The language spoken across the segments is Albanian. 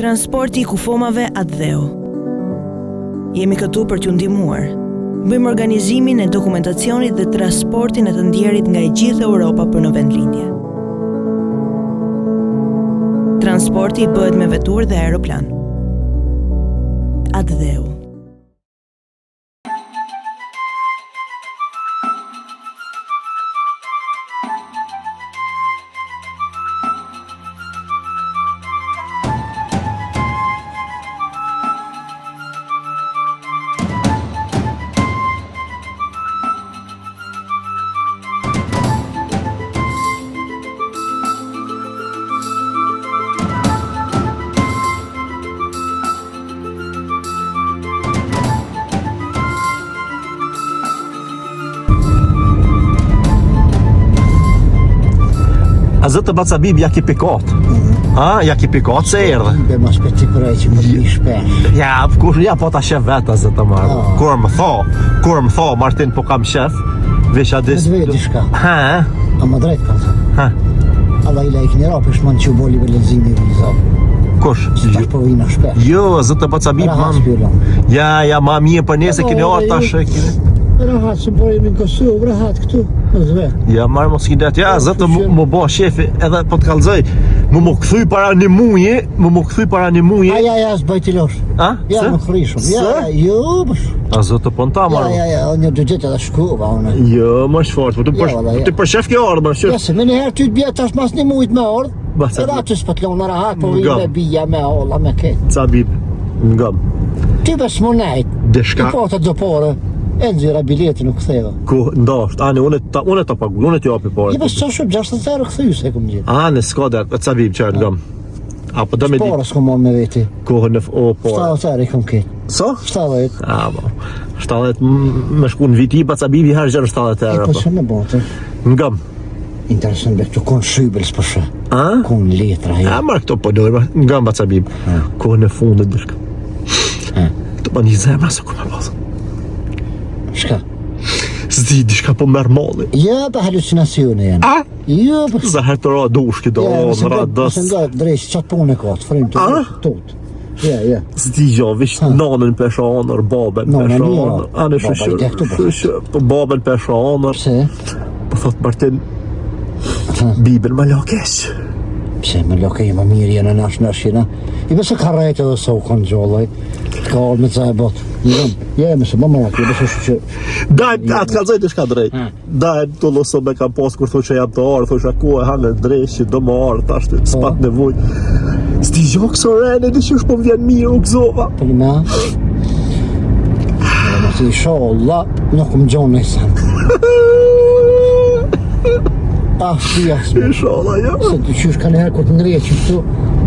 Transporti I kufomave Atdheu. Jemi këtu për t'ju ndihmuar. Bëjmë organizimin e dokumentacionit dhe transportin e të ndjerit nga e gjithë Europa për në vendlindje. Transporti bëhet me veturë dhe aeroplan. Atdheu. A zëtë Bacabib ja ki pikat. Ja ki pikat se erdhe. Be ma shpeti përrej që më të shpesh. Ja po ta shef vetë a zëtë marrë. Kur më tha, Martin po kam shef, visha dis... Me dvejt dishka. A më drejt ka të. Allah I lejk një rapë shman që u boli për lezimi I vëllëzab. Kush? Së tash po vina shpesh. Jo, zëtë Bacabib man. Ja, ma mje për nese kini orë tash e kini. Rahat që bojmë në Kosovë, rahat këtu. Ja, marrë mos kidet, ja, zëtë më bo shefi, edhe po të kalzoj, më këthuj para një muje. Ja, s'baj t'i losh. Ja, më kërishëm. Jo, bësh. A zëtë po në ta, marrë? Ja, një dëgjet edhe shkuva, une. Jo, më shfort, të për shef kjo orë, më shef. Ja, se me njëherë ty t'bje tash mas një mujt me orë, edhe aty s'pëtlon në rahat, po i me bija, me olla, me ketë. Cabib, ngam. Ty bes më nejt, Deshka. I po të dopore. E nëzira biletin u këtheva. Ku, ndasht, une ta pagu, une t'jo api pare. I bes që shumë 60 euro këthy se kom gjithë. S'ka der, Cabib qërë, ngam. Apo do me di... Spora s'kom mon me veti. Kohën në pare. 70 euro I kom ketë. So? 70. Bo. 70, me shku në viti, Cabib I herë gjërë 70 euro. Po që me bote. Ngam. Interesën be këtu konë shybels për shë. Konë letra. Marë këto po dojë, ngam Cabib. Kohën në fundit dërshka. Këto pa një zemra se ku me pasë. Shka? Zdi, di shka po mërë molli. Ja, pa halucinacione janë. Ja, pa... Zahër të ra dush këto, në ra dës. Mësë nga drejsh, qatë punë e katë, frim të tot. Ja. Zdi, jo, vish nanën pesha anër, babën pesha anër. Anë shëshër, po babën pesha anër. Pse? Po thot Martin, Bibel më lakesh. Pse, më lake I më mirë jenë nash jena. I bese ka rejtë edhe sa u konë gjollaj. Ka orë me të zaj botë. Mëse, më lake, bese që... Daj, atë kalzaj të shka drejt. Daj, të loso me kam posë kur thu që jam të orë, thu që ako e hanë drejt që do më orë, ta shtë s'pat nevoj. Sti gjo këso rene, dhe që është po më vjen mirë u këzova. Për me? Më të isha Allah, nuk më gjonë në isan. Shpia Inshallah, ja. Se të qysh ka njëherë këtë nërje që këtu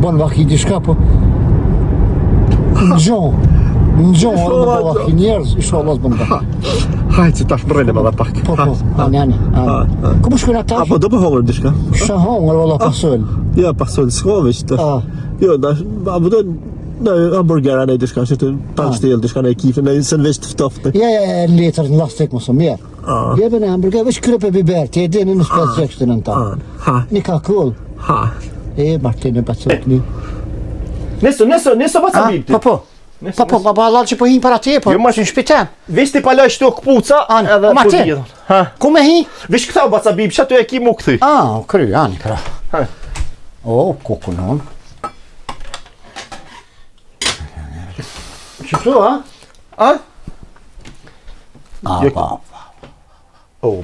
bon vaki di shka, po në gjonë, edhe në vaki njerëz, inshallah s'bon vaki. Hajtë që tash mërrejnë me dhe pak. Po, anë. Ku më shkujnë ata? Po do për hongër dishka? Shë hongër, valla pasol. Ja, pasol, s'ka veç të... Jo, a vëdojnë hamburgera në dishka, që të tanë shtjel, dishka në ekifë, në se në veç të ftoftë. Ja, në letër në lastik më së mirë. Jebe në hamburger, veç krype biber, ti e dini në spes gjekshtë në në ta. Një ka kull. Martin e Bacot një. Neso Bacabib ti. Po, lallë që po hinë para te, po në shpiten. Vesh ti palaj shtu këpuca, edhe po dhjedhën. Ku me hi? Vesh këta Bacabib, që ato e ki mu këthi. Kry, ani këra. Kuku non. Qëtu,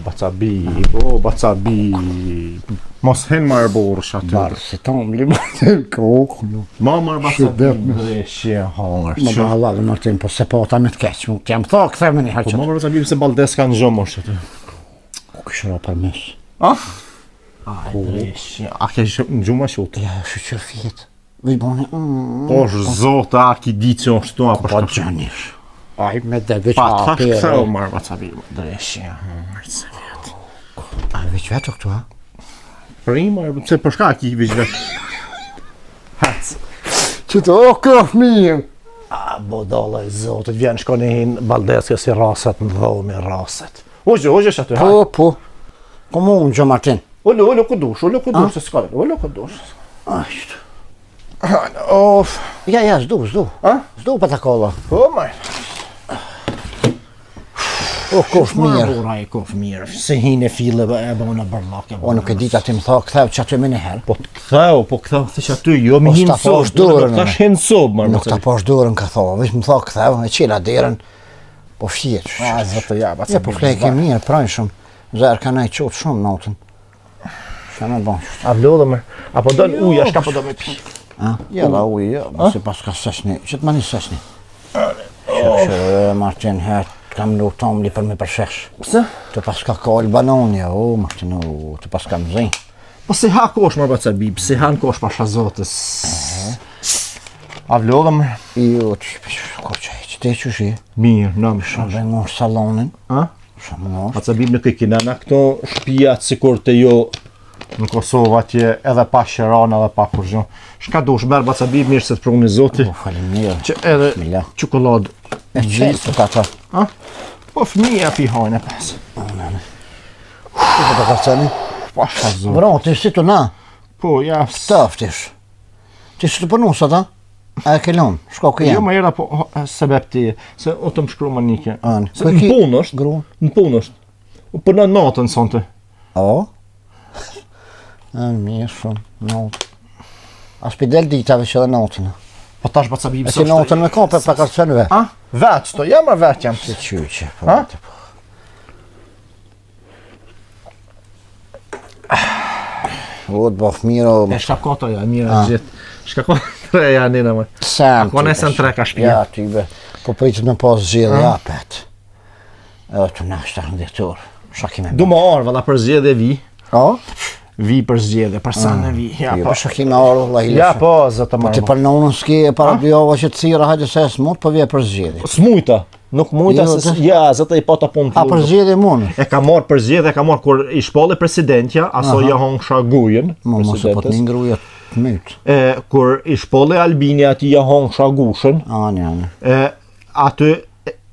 Bacabib. Mos hen marë borë shatë. Barë, se ta më li Martin, kokë. Ma marë Bacabib. Shqe hangër. Ma ba Allah dhe Martin, po se po ta me të keqë. Të jam tha, këthe me një herë Po qëtë. ma marë Bacabib se baldes ka në zhëmë është të. Ku këshëra për mes. A ke në gjumë a shotë? Ja, shqyqër fjetë. Vëjboni, Po zotë, a ki di që është të apë po gjënish. Aj, me dhe veç Pa, ta apë. këthe o marë Bacabib. Dreshje hangër se vjetë. A, veç vetë o këtu, ha? Marë, se përshka ki veç vetë. Hacë. Qëtë, këf mirë. Bodala I zotit, vjen shko një hinë baldeske si raset në dhomi raset. Oqë shatë, ha? Po. Komu unë gjë Martin? Ollu ku dush, se s'ka dhe, ollu ku dush. Ashtë. Ja, s'du. S'du pa ta kolla. Po, maar. Kosh mirë. Ora e kof mirë. Se hinë fillë e bona barllak. O nuk e di ta ti më tha, ktheu çatë më një herë. Po ktheu thësh aty, jo më Po, hinë s'ta posh dorën, Tash hinë sob, marr. Nuk ta posh dorën ka thova, veç më tha ktheu, e qela derën. Po fjet. Zotë ja, Ja po flekë mirë, pranshëm. Zer kanë ai çot shumë natën. Shumë bon. A vlodhëm. Apo don uja, shka po do me pi. Ja la ujë, se pas ka sesni. Çet mani sesni. Martin hat kam nuk tom li për me përshesh. Pse? Të pas ka kol banonja, Martin, të pas kam zin. Po se ha kosh marr baca bib, se han kosh pasha zotës. A vlodhëm. Jo, koçaj, ti çushi. Mirë, na më shumë. Shumë në salonin. Shumë në. Baca bib nuk e kena na këto shtëpia sikur të jo në Kosovë atje edhe pa qerana edhe pa kurrë. Shka dush merr baca bib mirë se të provoni zoti. Faleminderit. Që edhe çokoladë E çesto ka ta. Po fëmija pi hajnë pas. Ti po ka thënë? Pasha zot. Bro, ti si tu na? Po ja. Taftish. Ti si të punon sot, a? A e ke lon? Shko ku Jo jam. më era po sebeb ti, se o të më shkru manike. Se Po në ki- punë është, Gru. në punë është. Po në natën sonte. O? Mirë shumë, not. As pi del ditave që dhe natën. Po tash baca bibë E si natën me kape pa ka të ve. Vetë sto, jam a vetë jam. Si qyqe. O, të bof mirë o... E shka kota ja, mira gjithë. Shka kota tre ja nina më. Sen. Ako nesën tre ka shpia. Ja, ty be. Po pritë me pas zhjede, ja, pet. E, të nashtë të ndjetur. Shakime. Du më arë, valla për zgjedhje vi. O? Vi për zgjedhje, për sanë vi. Ja, Jo, po. shakime arë, la hilë. Ja, po, zëtë Po ti marë. për nonën s'ke e para dy java që të thira, hajde se s'mut, po vje për zgjedi. S'mujta. Nuk mujta Jo, se... të- Ja, zëtë i pata punë A për zgjedi mund? E ka marrë për zgjedhje, e ka marrë kur i shpalli presidentja, aso ja hongsha gujën, Mo mos e po të presidentes. një ngruja të mytë. Kur i shpolli Albini ati ja hongsha gushën, Anë. aty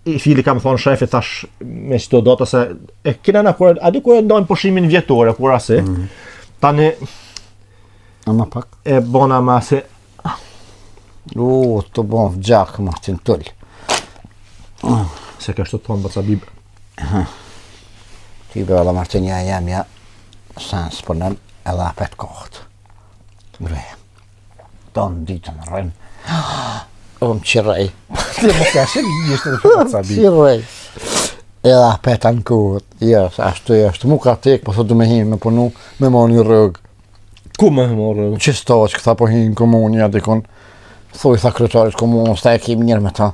i fili kam thonë shefi thash me çdo data se e kena na kur aty kur e ndajmë pushimin vjetore kur asi. Tani Ama pak. e bona ma se Të bon gjak Martin tull. se ka shto thonë baca bib. Ti be alla Martin ja jam sans për nën edhe apet kohët. Ngreja. Don ditën rën. O më qirej. Ti mos ka shëri ishte të baca bib. Qirej. Edhe apet anë kohët. Ja, ashtu është. Mu ka tek, po thot du me hinë me punu, me ma një rëgë. Ku më morë? Që sta që këtha po hinë komunja, dikon. Thuj tha kryetarit komunës, ta e kemi njërë me ta.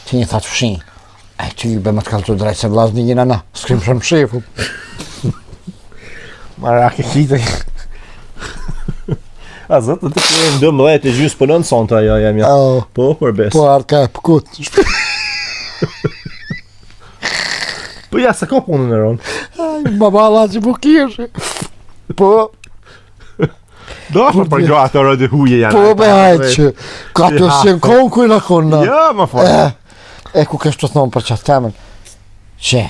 Ti një tha të fshin. E ty be më të kalë të drejtë se vlazni njëna na. Skrim shumë shefu. Mara ke kite. A zëtë të kërë në 12 e gjysë për nënë sonta ja jam ja. Po, për bes. Po arë ka e pëkut. Po ja, se ka punën e ronë. Baba la që po kjeshe. Po, Do për gjo ato rëdi huje janë. po be hajtë që. Ka të sen konë kujna kona. Ja, më forë. E ku kështë të thonë për qatë temen. Që,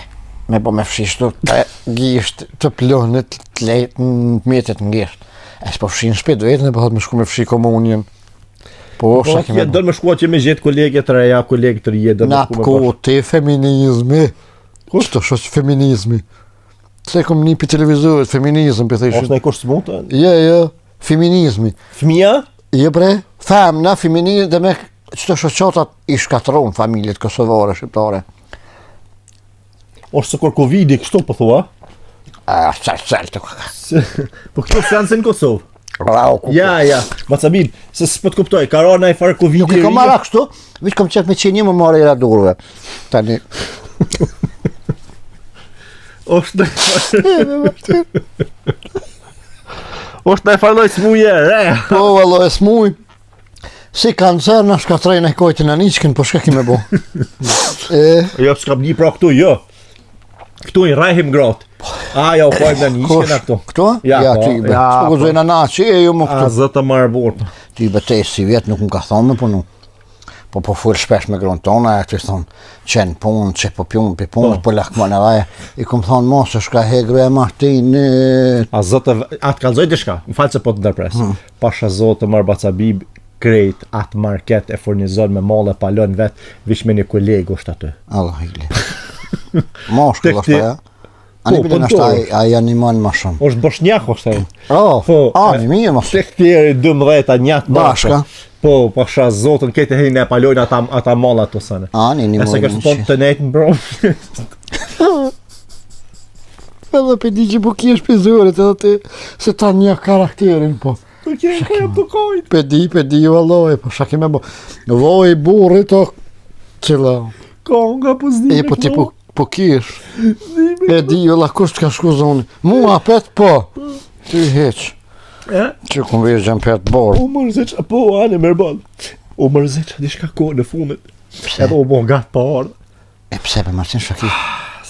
me po me fshishtu të gisht të plonit të lejtë në mjetet në gisht. E s'po fshin shpet vetën e po thot me shku me fshi komunjen. Po, Po, shaki me do më shkua që me gjetë kolege të reja, kolege të rje, do më na shku me po te feminizmi. Kushtë është feminizmi? Se kom një për televizorit, feminizm për Ose thësht. në i kush smutë? Jo, feminizmi. Fëmija? Jo bre, femna, feminizm dhe me qëto shoqatat i shkatron familjet kosovare, shqiptare. Ose se kur Covidi, kështu po thua? Qërë të kaka. Po këto se janë se në Kosovë. Bravo, ku. Ja, Macabib, se s'po të kuptoj, ka rana i farë Covidi. Nuk i kom marra kështu, vish kom qëtë me qenje më marrë i radurve. Tani. Është në e farloj smuje, re. Po, valo e smuj. Si kancer në shkatrejnë e kojtë në niqken, po shka ki me bo. Jo, s'kam një pra këtu, jo. Këtu i rajhim gratë. Ja, u pojmë në njëshke në këtu. Këto? Ja, po, ty be. ja, S'po po. gëzojnë na që e ju më A, këtu. zëtë marë bortë. Ty betej si vjetë nuk më ka thonë me punu. Po full shpesh me gronë tona, e të thonë, qenë punë, që po pjunë, për punë, po lakmon e dhaje. I kom thonë, mos është ka hegru e Martinit. A zëtë, atë kalzoj dishka, më falë se po të ndërpres. Pasha zotë marë Bacabib, krejt atë market e furnizon me mall e palon vet, vish me një kolegu është aty. Allah i le. Moshkull është aja. Ani Po, bile në po, ai animon më shumë. Është bosnjak është ai. Oh, Po, ani mirë mos. Tek tjerë 12 njat Bashka. Po, pasha zotën këtë hej ne palojnë ata mall ato sana. Ani një Ese mund. kështë tonë të nejtë bro. Edhe për di që po kje shpizurit edhe ti se ta një karakterin po. Të kje ka jam të kojtë. Pe di valloj, po shaki me bo. Voj burrit o qëla. Konga po zdi E po ti po kish. E di valla kush të ka shku zoni. Mua pet po. Ty heq. Që kun vesh gjën pet bor. U mërziq, po anë mërbal. U mërziq, di shka kohë në fundit. Edhe u bo gatë pa ardhë. E pse për Martin shaki.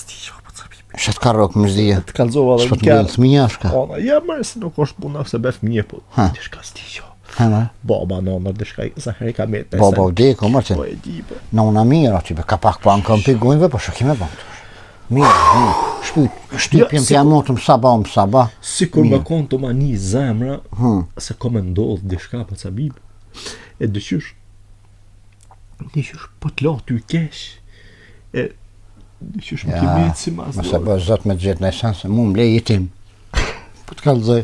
Sti që po të sabi. Shet ka rok më zdia. Të kalzova dhe Shpët në më kërë. të mija shka. Ona, ja mërë se nuk është puna se bef mje po. Ha. Di shka sti që. Hëna. Baba në në di shka Zahari ka me të Baba u deko Martin. Po e di po. Në una mirë aty be ka pak po anë kam pigujve po shaki me bënd. Mirë. Shtypjem si- pja motëm saba. Si kur më konë të ma një zemra, se ko me ndodhë di shka po cabib. E dëqysh po të la ty kesh. E dëqysh më kime si mas Mëse bë zot me gjithë në esenë se mu më le jetim. Po të kalëzoj,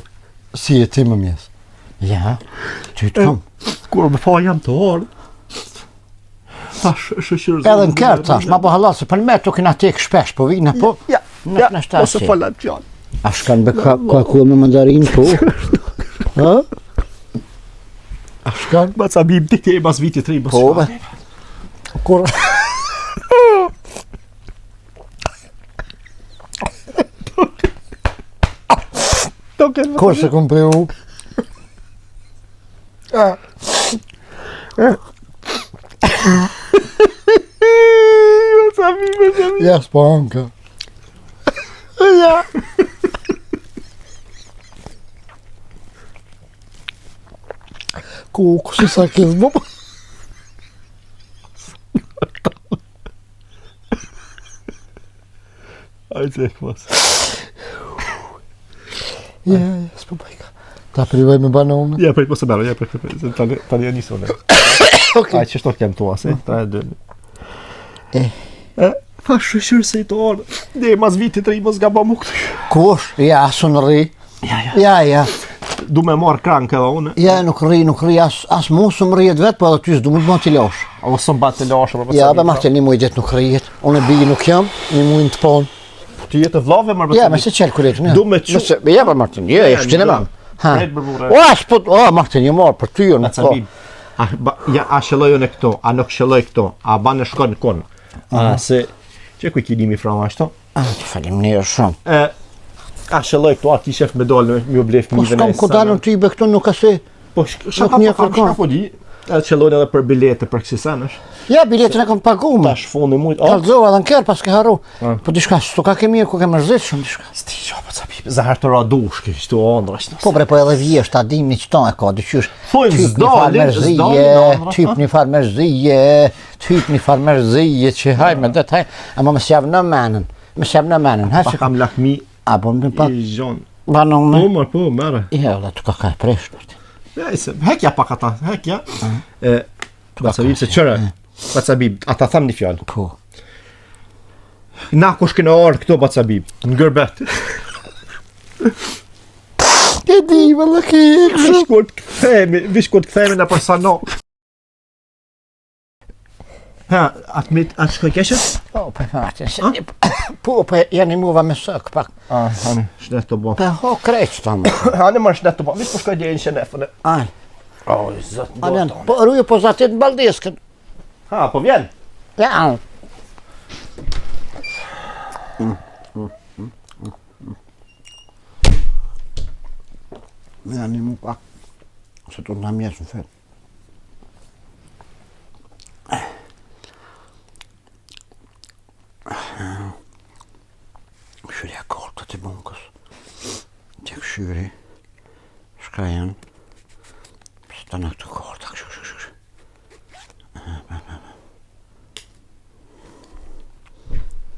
si jetim më mjes. Ja, ty të kam. Kur më fa jam të ardhë. Thash, shëshirë Edhe në kërë tash, ma po halal se për me të kina tek shpesh, po vina po. Në shtasi. Ose falat fjallë. A shkan be ka ku me mandarin po? Ha? A shkan? Ma ca bim ti mas viti 3 mas Po be. Kur... Kur se kom për u? Ja, s'po anka. Ja. Ku si sa kes bo? Ajde, mas. Ja, s'po bajka. Ta privaj me banone. Ja, prej, mos e bero, ja, prej. Tani e nisone. Aj, që shtot kem tua, se? 3-2. Fa shëshirë se i të orë. Dhe mas viti 3 mos gaba mu këtë. Kush? Ja, sun rri. Ja. Du me marë krankë edhe une. Ja, nuk rri, as mu së më rrijet vetë, po edhe ty s'du më të më t'i lash. O së mba të lashë, Ja, be Martin, një muj gjithë nuk rrijet. Unë e bigi nuk jam, një muj në të ponë. Ti jetë vllave më Ja, me se qelë kuretin, ja. Du me që... Ja, be Martin, ja, e shtinë e manë. Ha. Rejtë bërburë. O, s'po, Martin, një marë, për ty jo në A cabim. A shëllojën e këto, a nuk shëlloj këto, a banë shkon në kon. A se... Që ku i kinimi frama ashto? Të falim njërë shumë. A shëlloj këto, a ki shef me dollë me ju blef Po mive s'kam ku dalën ty be këtu nuk asë. Po shka një po kërkon. shka po di. Edhe qëllojnë edhe për bilete për kësi senësh. Ja, biletën e kam pagu me. Tash fundi mujt. Kalzova dhe në kërë pas ke haru. Po diçka, s'to ka ke mirë ku ke mërzit shumë diçka. Sti qa po capi. Zahar të ra dush kështu ondra. Po bre, po edhe vjesht, ta dim një qëton e ka, dyqysh. Thojnë Typ një farë mërzije, që haj me det, haj. Ama më s'javë në menën. Ha, Pa që kam lakmi a po më pak, i gjon. banon me. Po më po mere. Ja, dhe të ka e preshtë. Ejse, hekja pak ata, hekja. Bacabib se qëre. Bacabib, ata tham një fjallë. Po. Na kush kënë orë këto Bacabib. Në gërbet. E di, valla ke ekshë. Vish kur të kthehemi në persona. Ha, atë shkoj keshët? Po, për fatin, po, janë i muva me sëk pak. Hani, shnet të bo. Pe ho krejtë të më. Hani më shnet të bo, vish po shkoj djejnë shenefën. Aj, Oj, zot alen, po rruje po zatit në baldeskën. Ha, po vjen. Ja. Janë i mu pak, se të nga mjesë në fetë. Këshyri kortë të bunkës. Të këshyri. Shka janë. Së të në këtë kortë. Këshyri.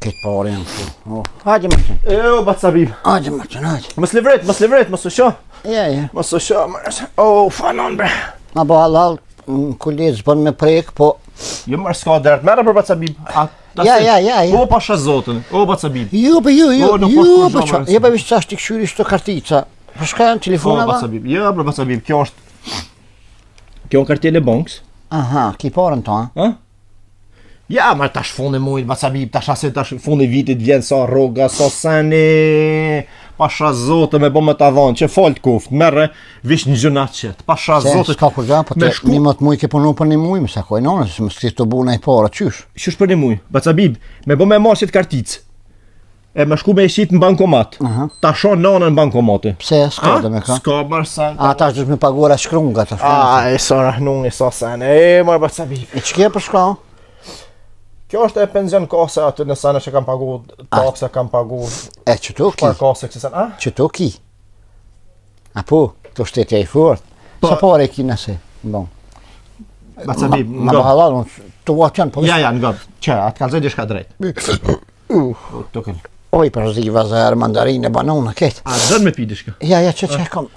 Këtë pare janë këshu. Hajde Martin. Jo, Bacabib. Hajde Martin, hajde. Mos livret, mos u shoh. Ja. Mos u shoh, më. Oh, fanon bre. Ma bo halal, Kulec bën me prek, po... Jo marr s'ka dert, merre për Bacabib. Ja. O pasha zotën, o Bacabib. Jo, nuk është kur zhamër, ja bëj çash ti këshyri shto kartica. Po shka janë O telefonava? Bacabib, jo për Bacabib, kjo është kartele bankës. Aha, ki parën to, Ha? Ja, ma tash fundi mujt Bacabib, tash fundi vitit vjen sa rroga, sa sene. Pasha zotë me bë me ta dhon, që fol kuft, merre vish një gjënat qet. Pasha zotë. S'ka kur po me te shku- një më të muj ke punu për një muj, më sa koj nonës, më s'ki të buna i para, qysh? Qysh për një muj, Bacabib, me bë me marrë karticë. E me shku me shit në bankomat. Ta shon nanën në bankomate. Pse, s'ka dhe me ka? S'ka marrë sen. A ta është dush me paguara shkrunga, ta shkrunga. E sa rahnun, e sa sen. E marrë Bacabib. E që ke për shka? Kjo është e penzion kase aty në sene që kam pagu, taksa kam pagu, E që tu ki? par kase këse sen. Që tu ki? A po, të shtetja i fort. Sa pare e ki nëse? Bon. Bacabib, Ma nga. bahalal, të ua qënë, po Ja, nga. Që, atë kalzoj di shka drejt. Tukën. Oj, për ziva zërë, mandarine, banana, ketë. A dën me pi di shka. Ja, që e kam...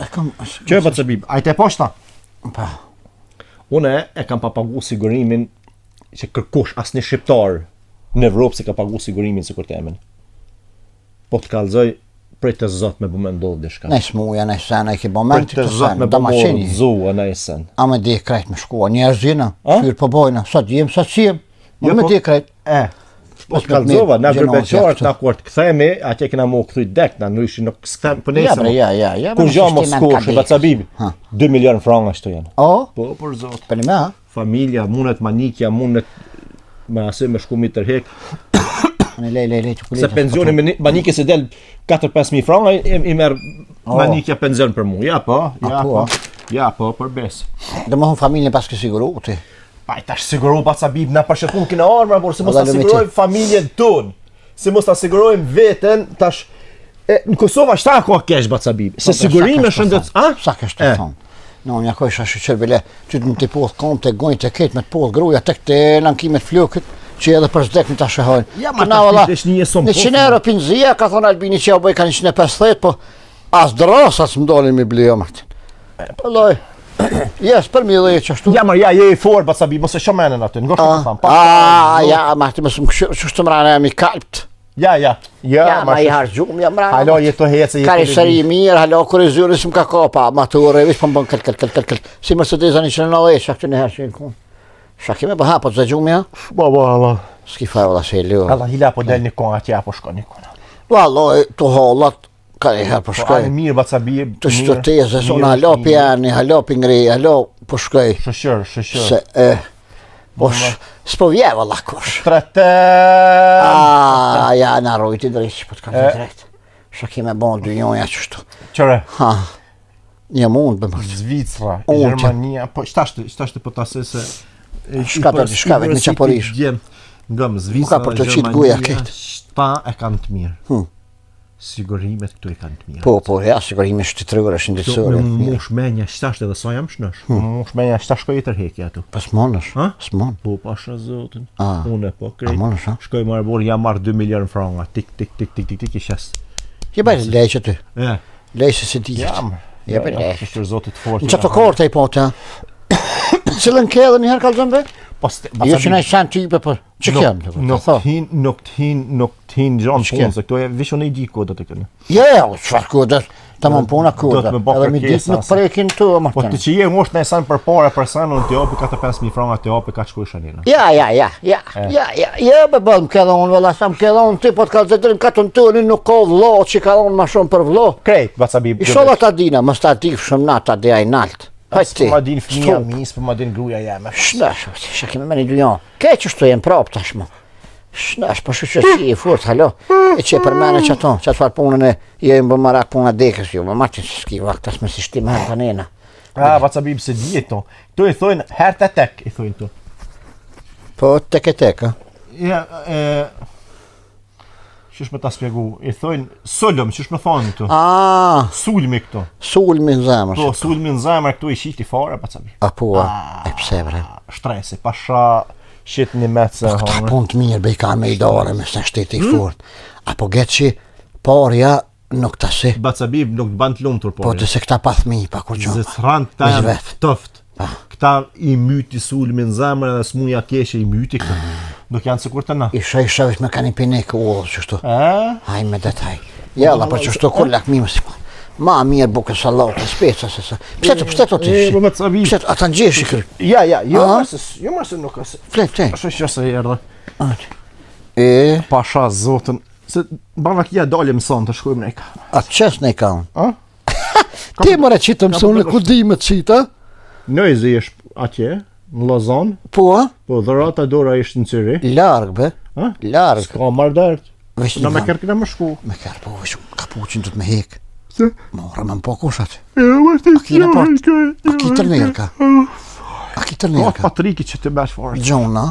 Që Bacabib, ajte e poshta. Pa, Une e kam pa pagu sigurimin që kërkush asnjë shqiptar në Evropë se ka pagu sigurimin si kur temen. Po të kalzoj prej të zot me bëmë ndodhë diçka. nej smuja, nej sena, i ki bo Prej menti të të zot sen, me da bëmë maqeni. zua në esen. A me di krejt me shkua, njerëzina, A? fyrë po bojna, sa t'jem, sa t'jem, Jo, me po- di krejt. Po Pas të kalzova, me na gjenohet gërbeqarët, jashtë. na kur të kthehemi, atje kena mu kthy dek, na ndryshin nuk s'kthem për Ja, nesër. bre, ja. Kur me gjo mos sistemin kosh, kadekës. Bacabib, Ha. 2 milion franga shto janë. O, Po, për zot. për një me, ha? Familja, mundet manikja, mundet me asë me shku mi tërhek. Në lej, të kulita. Se pensioni manike se del 4-5.000 franga, i merë manikja pension për mu. Ja po, ja po, për bes. Dhe më hon familjen pas ke siguru, ti. Pa i tash siguro Bacabib, na përshëpun kina armëra, por se mos ta Valla, sigurojmë familjen tonë. Se mos ta sigurojmë veten, tash në Kosova shta ka kesh Bacabib. Se sigurimi shëndet, a? Sa kesh të thonë? No, një koj shashë qërbile, ty të më të podhë kom të gojnë të ketë me të podhë gruja tek të lankimet flukët, që edhe për zdek në të shëhojnë. Ja, ma ta fitesh një jeson 100 euro pinzia, ka thonë Albini që ja u bëj ka 150, po as drasat më dolin mi blio martin. Po loj, jes, për mi dhe që ashtu. Ja, ja, je i forë Bacabib, mos e shomenen aty, ngosht të thamë. Ja, martin, më së më këshë të mrane e mi kalpt. Ja, Ma i hargjum, ja mrane. Halo, jeto hece, Kari sëri i mirë, halo, kur e zyri s'm ka kopa, ma të ure, vish për më bën këll. Si Mercedes anë 190, shak të nëherë që i në kun. Shak i me bëha, po të zëgjum ja? Allah. S'ki faj valla se i ljo. Allah, hila po del një kon atje, apo shko një kon. Valla, të hallat, ka i herë po Po, shkoj. anë mirë Bacabib. Të shtoteze, unë halo pjani, halo pingri, halo po shkoj. Shëshër. Se, po s'po vje valla kush. Ja, na rojti drejt, po të kam të drejt. Shak i me bon dy njoja qështu. Qëre, Ha, një mund bëmë. Zvicra, Unë, Gjermania, po shtashtë po tasë se... Shka do t'i shka vetë në qaporish. Ngëm, Zvicra, Nuk ka për të qitë guja Gjermania, ketë. shta e kanë të mirë. Sigurimet këtu e kanë të mirë. Po, ja, sigurimi shtetërore, shëndetësore. Mush menja shtasht edhe sa jam shnosh. Mush menja shtasht shkoj i tërhekja atu. Pa s'monësh, Ha? s'mon. Po, pasha zotin. A. Unë po A krejt. monësh, ha? Shkoj marë jam marrë 2 milion franga. Tik, i shes. Je bajt lej që ty, E, lej se si dihet. jam. Je për lej. Kështër zotit fort. Në qato korte i po të, cilën ke edhe njëherë kalëzën be? Po, Jo që na i shanë type, po, që kemë? Nuk t'hin gjanë Ç'ke? punë, se këto e vishon e i di koda të kënë. Ja, qëfar kodër, ta më puna Do kodër, të më bë edhe mi kërkesa, ditë nuk se- prekin të, Po Martin. të që je ngosht në esan për pare për sanë, unë t'i opi 4-5.000 franga t'i opi ka qkuj shanina. Ja, be bëllë më kedhe unë, vëlla, sa më kedhe unë, ti po të kalë zëtërin katën të unë, nuk ka vlo, që ka unë ma shumë për vlo. Krejt, Bacabib. I shola ta dina, më sta di shumë nata dhe a i naltë. Hajtë ti. Për ma din fëmija mis, për ma din gruja jeme. Shnash, shaki me meni dujon. Ke që shtu jem prap tashmë. Shnash, po shu që si i furt, halo. E që e për mene që ato, që atë farë punën e jem bë marak puna dekës ju, më martin që s'ki vakt as me si shtim herë të nena. Bacabib se di e to. Tu i thojnë her të tek, i thojnë tu. Po, tek e tek, ha? Ja, qysh me ta spjegu, i thojnë solëm, qysh me thonë tu. Sulmi këto. Sulmi në zemër. Po, sulmi në zemër këtu i shiti fare, Bacabib. A po, e pse bre. Shtresi, pasha shit një metë se Këta hongër. pun të mirë bej ka me i dore me se shteti i furt. Apo getë që parja nuk të si. Bacabib nuk të ban të lumtur, Po të se këta pa thmi, pa kur që. Zëthran Me të zvet. toft. Këta I myti sulmin zemrën dhe smuja keshe I myti këta. Nuk janë sikur të na. Isha veç me kanë pinek ullë qështu. Haj me detaj. Jalla, për qështu kullak mime si ma mirë buke salatë, speca se sa. Pse të ti ishi? Pse të ata në gjeshi kërë? Ja, jo mërse nuk asë. Flet. Ashtë që se erdhe. Pasha zotën. Se bava kia dalim son të shkojmë ne ka. Atë qes ne ka unë? Ti mëre qitë mësone ku di me qita? Nëjzi është atje, në Lozan. Po? Po, dhërata dora ishtë në Ciri. Largë, be? Largë. S'ka marrë dërtë. Na me kërë këna më shku. Me kërë, po, veç kapuqin të të me hekë. Se? Mora me më po kushat. A kine part? A ki tërnerë ka? A ki tërnerë ka? Patriki që të besh farë. Gjona,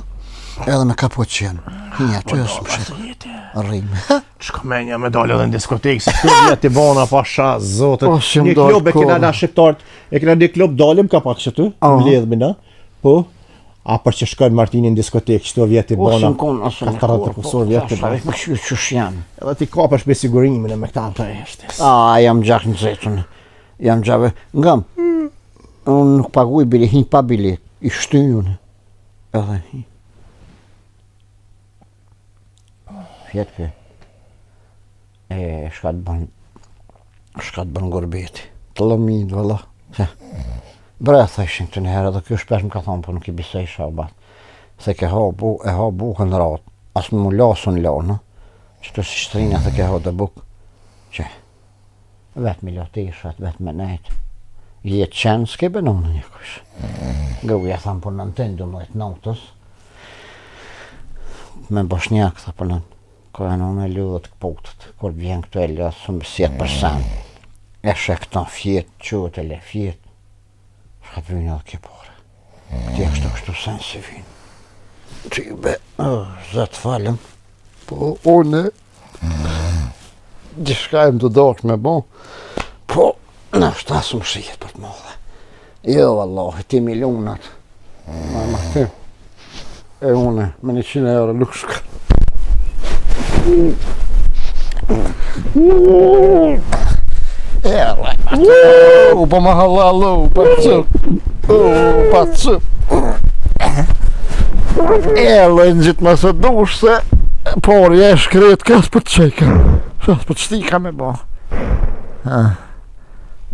edhe me kapuqin. Hinja, që jesë më shetë. Rrimë. Qka menja me dalë edhe në diskotekë, se të vjetë I bona pasha, zotët. Një ndalë klub e kena na shqiptartë, e kena një klub dalim ka pak që tu, më ledhme na, po, a për që shkojnë Martini në diskotekë, që të vjetë I bona, 40 vjetë I bona. Më këshu qësh janë. Edhe ti kapash me sigurimin e me këta të eshtes. Jam gjak në zetën. Jam gjave. Ngam, unë nuk paguj bili, hin pa bili, I shtyjun. Edhe hin. Fjetë shkatë bën gorbeti. Të lëmid, vëlla. Bre, thëshin këtë njëherë, edhe kjo shpesh më ka thonë, po nuk I bisej shabat. Se ke ha bukën ratë, asë më lasën lanë, që të si shtrinë dhe ke ha dhe bukë. Që, vetë me loteshat, vetë me nejtë. Jetë qenë, s'ke benonë një kush. Gëuja thamë për në Nintendo në e notës. Me Bosnjak, tha për në Kërë në me ludhët këpotët, kërë vjen këto e lësë, së më 7%. E shë këta fjetë, qëtë e le fjetë. Shka të vynë edhe kjepore. Këti e kështu sen si vynë. Që be, zëtë falem. Po, une, dishka e më të dosh me bo. Po, në shtasë më shijet për të modhe. Jo, Allah, ti milionat. Ma këti. E une, me 100 euro nuk shka. Po ma halalu, patsu. Lojnë gjithë më së dush se por je shkret kas për të qeka. Shas për të shtika me bo.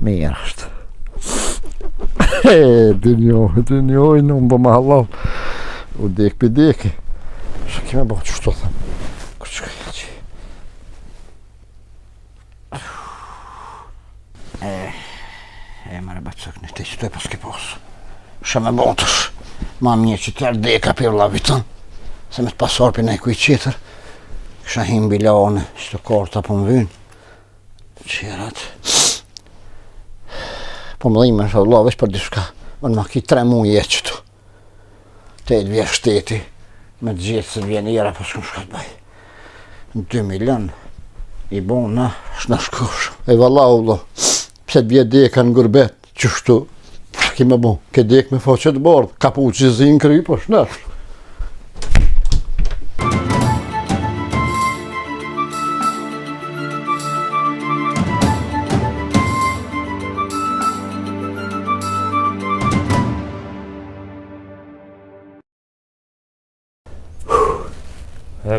Mirë është. Dë njoj, po ma halal. U dek për deki. Shë kime bo që shto thëmë. Mare bacak në të që të e pas ke posë. Shë me botësh, ma mje që të ardeka për lavitën, se me të pasor për ne kuj qitër, kësha him bilane, që të korta po më vynë, qerat. Po më dhime në lavesh për dishka, më në ma ki 3 muje e qëtu. Te e dvje shteti, me të gjithë se vjen jera pas këm shkat baj. Në 2 milion, I bona, shna shkosh. E valla ullo. Pse të bje deka në gurbet, qështu, ki me bo, ke dek me faqet bardh, ka pu që zinë kry, po shnesh.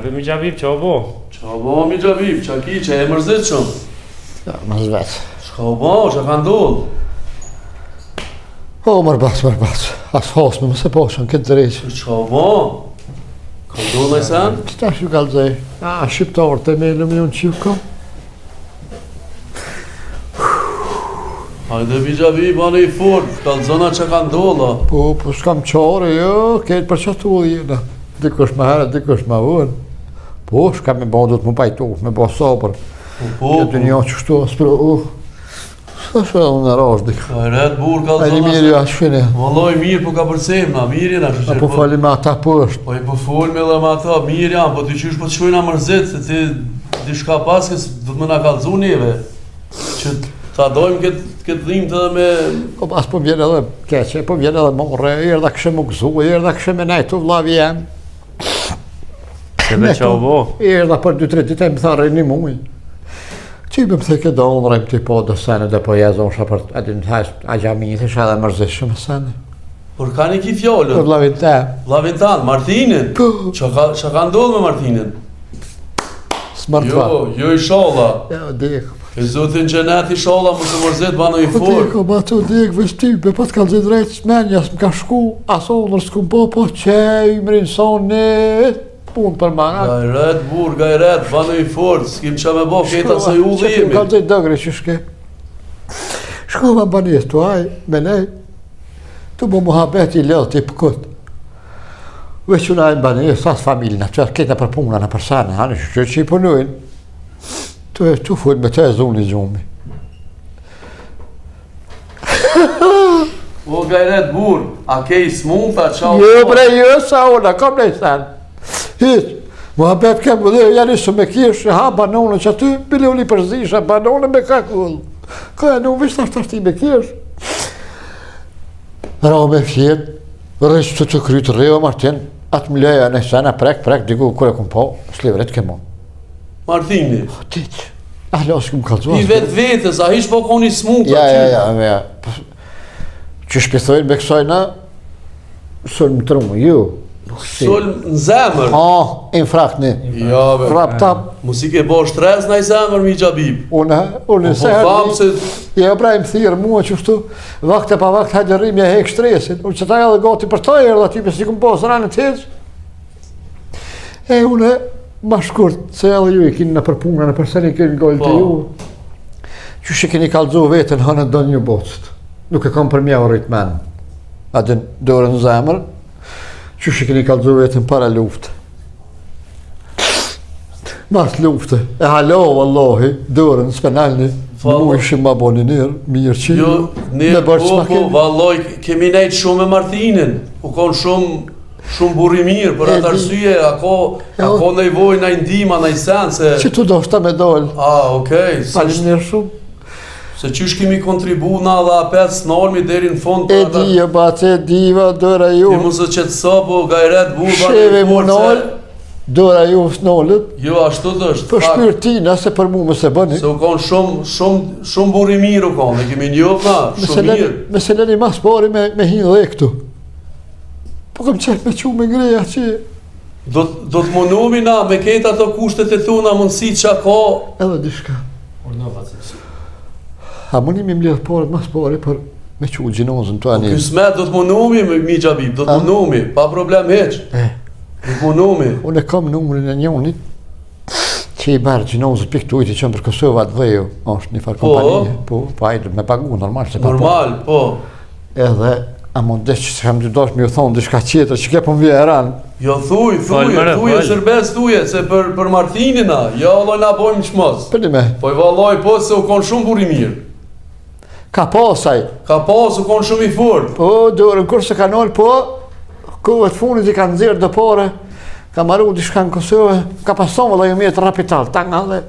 Be mi Gjavip, qa o bo? Qa o bo mi Gjavip, qa ki, qa e mërzit shumë? Ja, më zvet. Shka o bo, qa ka ndollë? O, mërbac. As hasme, më se poshën këtë dreqë. Qa o bo? Ka ndollë e sen? Qëta shu kalzej? Shqiptarë të melëm një në qivë kom. Hajde mi Gjavip, anë I fort, kalzona qa ka ndollë. Po s'kam qare, jo, ketë për qëtu dhe jena. Dikush më herë, dikush më unë. Po, shka me ba, do të më pajtu, me ba sabër. Po, Këtë një qështu, aspro, Sa shë edhe në rash dik. A red bur ka A një mirë ju ashtë fine. Valloj mirë po ka përcem na, mirë jena. A po fali me ata poshtë. Po I po fol me dhe me ata, mirë janë, po ty qysh po të shkojna mërzit, se ti dishka paskës do të më na kallëzu neve. Që ta dojmë këtë dhimë të dhe me... Po pas po vjen edhe keqe, po vjen edhe morre, erdha këshe më gëzu, erdha këshe me najtu vlavi jem. Se dhe qa u bo? Erdha për 2-3 ditë e më tha rejni muj. Që më thë këtë unë rejmë t'i po dhe sene dhe po jezon shë për adin a gjami të shë edhe mërzishëm e sene. Por ka një ki fjallën. Për vlavin te. Vlavin tanë, Martinin. Qa ka ndodhë me Martinin? Smartva. Jo inshallah. Ja, dek. E zotin gjenet inshallah, më të mërzit bano i Po forë. dek, ma të dek, vështype, pa të kalë zë drejtë smenja, s'm ka shku, aso nër s'kum po qej, mrinë soni, punë për mana. Gajret, bano i forë, s'kim qa me bo, keta se ju Që kim dhimi. kalë zë dëgre që shke. Shku me banis, tu aj, me nej, tu mu muhabet i lëllë t'i pëkut. Veç unë ajnë banis, sas familjen, që keta për puna në përsane, hanë që i punujnë. Tu fut me të e zunë i gjumi. O gajret burë, a kej smunta, qa Jo bre, jo sa ona, kom nej sen. Hiq, muhabet kemë dhe janë isë me kishë, ha banone që aty, bile uli përzisha, banone me kakull. Ka e nuk vishë ashtë me kishë. Ra me fjetë, rështë të krytë reo Martin, atë më leja në sena prek, diku kure këm po, slivret kemo. Martini, Tiq, ahlo s'kum kalzua. i vetë vetës, a hish po koni smunta Ja. Që shpithojnë me kësojna, sënë më trumë, ju. Sol në zemër. Infraktni. Ja, be. Rap tap, Musike bo shtres në i zemër mi gjabib. unë se famë se... Ja pra im thirë mua qështu, vakte pa vakt hajderim ja hek stresin, unë që ta edhe gati për ta erë, aty si këm posë ranë të heqë. Unë ma shkurt, se edhe ju i kini në përpuna, në përsen i kini gojnë të ju. Qështë kini kalzu vetën, hanë do një bocët. Nuk e kam për mja o rritë menë. Adin dorën zemër, qështë kini kalzu vetën para luftë. Mas luftë, e halo, Wallahi, dorën, s'penalni, mu ishim ma boni mirë që Jo, me bërë që ma kemi. valloj, kemi nejtë shumë me Martinin. U konë shumë burri mirë, për atë arsye, ako nevoj në ndima, në sen, se... Që tu do shta me dollë. Okej, Palim njerë shumë. se qysh kemi kontribu na dhe apet s'nolmi deri në fond E dija, bace, diva, dora ju. Ti mu se qëtë sopo, gajret, burba, Sheve mu nolë, dora ju s'nolët. Jo, ashtu të është. Për shpyrë tina, se për mu më se bëni. Se u konë shumë burri mirë u konë, dhe kemi njop na, shumë mirë. Me se leni mas pari me hinë dhe këtu. Po kom qef me qu me ngreja që... Do të mundohemi na me ketë ato kushtet e thuna mundësi që ka. Edhe dishka. A munimi më lidhë parët mas pari për me qu gjinozën të ani. Kësmet do të mundohemi mi gjabib, do të mundohemi, pa problem heq. Do të mundohemi. Unë e kam numrin e njonit që i barë gjinozën për këtu i të qëmë për Kosova të dhejo. është një farë kompanije. Po, ajde me pagu normal. Normal, po. Edhe, a mund desh që kam dy dosh me ju thonë dishka qeter që ke po më vje e ranë. Jo thuje, shërbes thuje, se për Martinina, jo alloj na bojmë qmos. Për një me, Po i valloj, po se u konë shumë burri mirë. ka pasaj. Ka pas, u konë shumë i fort. Po, dorën kur se ka nolë, po, kohë të funit i ka nëzirë dë pare, ka maru dishka në Kosovë, ka pason vëllë ju mjetë rapital, ta nga dhe...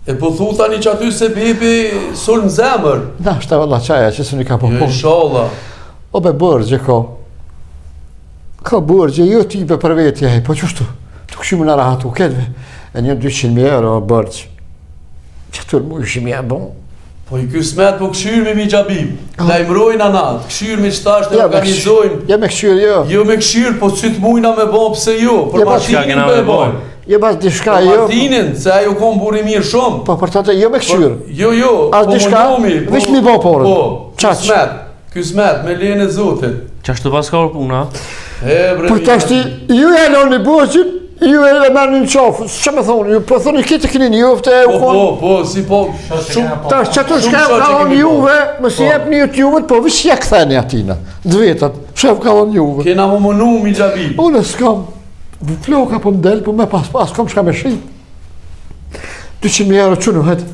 E po thu tani që aty se bebi sul në zemër. Na, shta vëlla qaja që së një ka po Jo, po. inshallah. O be bërgje ka. Ka bërgje, jo tipe për vetje, po qështu, të këshimë në rahatu ketve, e një 200.000 euro bërgje. Që tërë mu ishim ja bon. Po i kësmet po këshyrë mi gjabim. Lajmërojnë anat, këshyrë mi qëtash të organizojnë. Ja me këshyrë, jo. Jo me këshyrë, po që të mujna me bo, pse jo? Për Martinin me bo. Jo bas dishka, Për jo. Martinin, se ajo konë buri mirë shumë. Po për të të jo me këshyrë. Jo, As po dishka, mundohemi, vish mi bo porën. Po, kësmet, me lene zotit. Qashtu pas ka orë puna? Po të ashti, ju e loni boqin, ju e merë një qafë, që me thonë, po thonë i kitë këni një uftë e u konë. Po, si po, Ta është që të shka ka onë juve, më si jep një të juve, po vishë ja këtheni atina, dvetat, shef ka onë juve. kena mu mënu mi gjabi. Unë s'kam, floka po më delë, po me pas kom shka me shri. 200.000 euro që në hetë,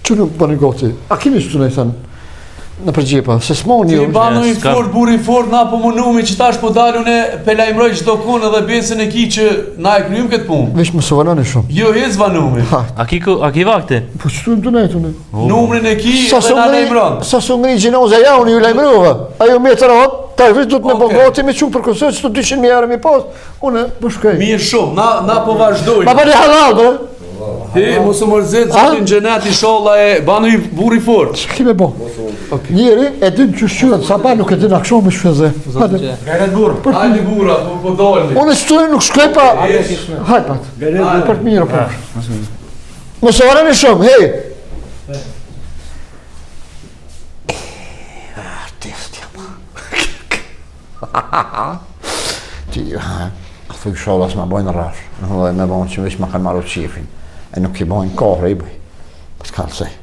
që në bëni goti, a kimi së të në i thënë, në përgjipa, se s'moni ju. Ti banu i fort, buri fort, na po mënumi që tash po dalun e pelajmroj qdo konë edhe besën e ki që na e kryim këtë punë. Vish më së vanoni shumë. Jo, hez vanumi. A ki vakti? Po që të në të në? Numrin e ki edhe na lejmron. Sa su ngri gjinoze ja, unë ju lejmrova. Ajo me të rahat, ta e vish du të me bogati me qumë për kësë, që të 200.000 euro mi pas, unë bëshkaj. Mirë shumë, na po vazhdojnë. Ma bëni halal, bre? He, mos u mërzit, zotin xhenet inshallah e bani burri fort. Kime bo? Njeri e din që shqyret, sa ba nuk e din akshon me shfeze. Hajde burra, po dalni. Unë stoj nuk shkoj pa... Hajde pat. Për të mirë, po. Mos e varani shumë, hej! Artist, jam. Ti, a thuj sholas ma bojnë rash. Në me bojnë që vish ma kanë marru qifin. E nuk i bojnë kohre i bëj. Pas kallë sej.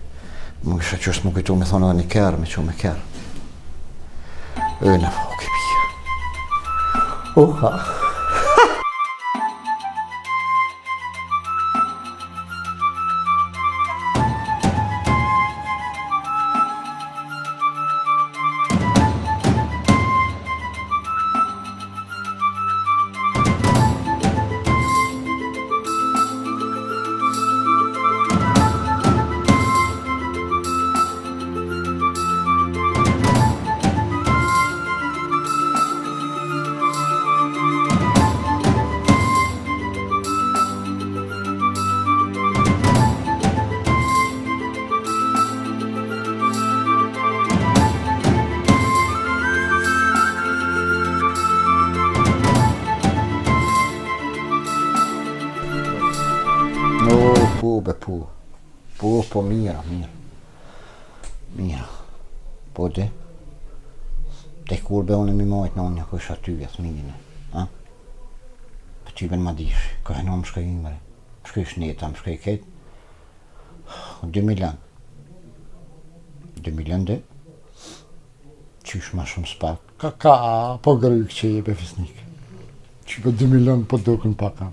Më kësha qështë më kujtu me thonë edhe një kërë, me që me kërë. Në foke pia. Ha. Po mira. Po de. Te kur be unë mi majt në unë një kush aty vjetë minine. Për qyben ma dish. Ka heno më shkoj imre. Më shkoj shneta, më shkoj ketë. 2 milion. 2 milion de. Qysh ma shumë spak. Ka, po gërëk që je be fisnik. Që për 2 milion po dukën paka.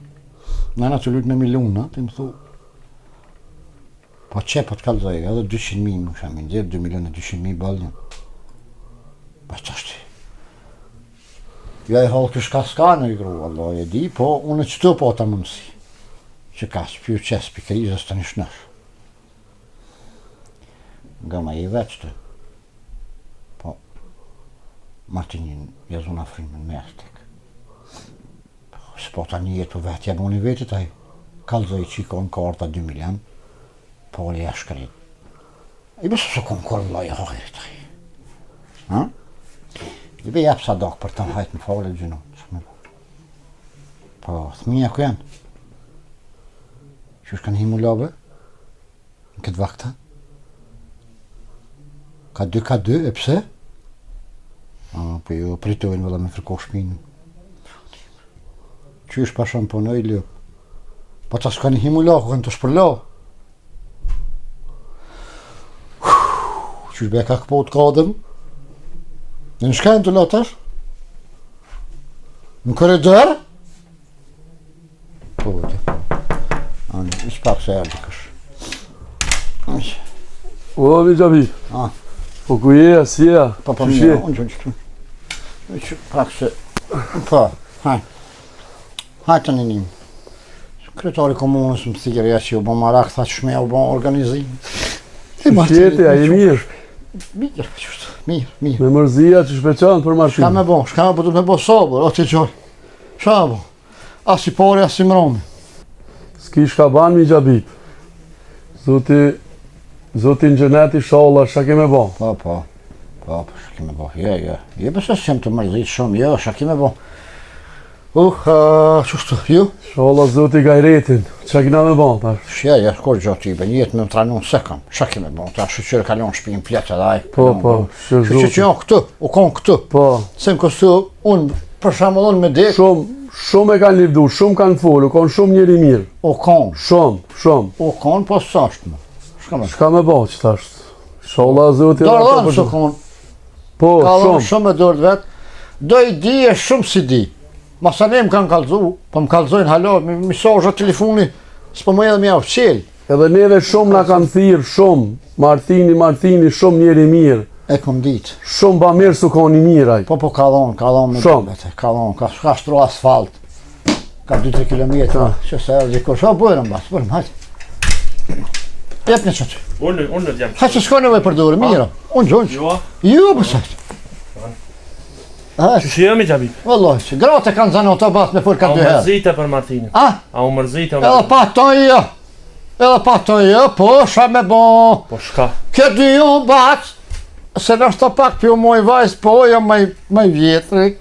Në që lujt me miliona, ti më thu. Po që po të kalzoj, edhe 200.000 më kësha më ndjerë, 2.200.000 bëllën. Pa qashti. Ja e halë kësh ka s'ka në i gru, Allah e di, po unë qëtu po ta mundësi. Që ka s'pju qes për krizës të një shnësh. Nga ma i veçtë. Po, Martinin jazun afrimën me estek. S'po ta një jetu vetë, jabë unë i vetit aj. Kalzoj qikon karta 2 milion. Po li e shkrit. I besë se kom kërë vla i hajrit. I be jep sa dok për të hajt në fale gjinu. Po, thmija ku janë? Që shkanë himu labe? Në këtë vakta? Ka 2, e pse? Po ju pritojnë vëlla me friko shpinë. Që është pashon po në i lëp? Po ta shkanë himu la, ku kanë të shpërla? Qysh be ka këpo të kadëm? Në shkajnë të latash? Në koridor? Po, dhe. Anë, ish pak se erdi kësh. O, mi gjabi. Po ku je, si je? Po, mira, unë që. Ish pak se... Po, haj. Haj të një një. Kretari komunës më thirja që u bo marak, tha që shmeja u bo organizim. Qete, a je mirë? Mirë. Me mërzia që shpeqanë për Martin. Shka me bo, du me bo sabër, o që qoj. Shka me bo, as i pari, as i mromi. S'ki shka ban mi gjabip. Zotin gjeneti shalla, shka ke me bo? Po, shka ke me bo, je besës që jem të mërzit shumë, shka ke me bo. Qështu, ju? Shalla zoti gajretin, qa kina me bo? Shja, kërë gjatë i be, njëtë me më trajnun se kam, shka ke me bo, ta shqyqyre kalon shpijin pletë edhe aj. Po, shqyqyre që janë këtu, u konë këtu. Po. Se më këstu, unë, për shamullon me dek. Shumë e kanë livdu, shumë kanë folë, u konë shumë njëri mirë. U konë. Shumë. U konë, po s'ashtë më. Shka me bo që thashtë? Shalla zoti... Dorëdhanë së konë. Po, shumë. Shumë e dorët vetë. Do i di e shumë si di. Masane më kanë kalzu, po më kalzojnë halo, me misazha telefoni, s'po më edhe me javë qelë. Edhe neve shumë na kanë thirë, shumë. Martini, shumë njeri mirë. E kom ditë. Shumë ba mirë su ka një miraj. Po ka dhonë me dëbete, ka shtru asfalt. Ka 2-3 kilometra, që se erë zikur. Shka bërëm basë, hajtë. Jep një qëtë. Unë jam. Hajtë që s'ka nevoj për dore, mira. Unë gjojnë. Jo, bësajtë. Që shë jemi gjabip? Vëlloj, që gratë kanë zanë autobus me fërë ka 2 herë. A u mërzite për Martinin? A u mërzite? Edhe pa to i jo. Edhe pa të po, sha me bo. Po shka? Këtë dy ju baqë, se nështë të pak për moj vajzë, po, jam maj vjetëri,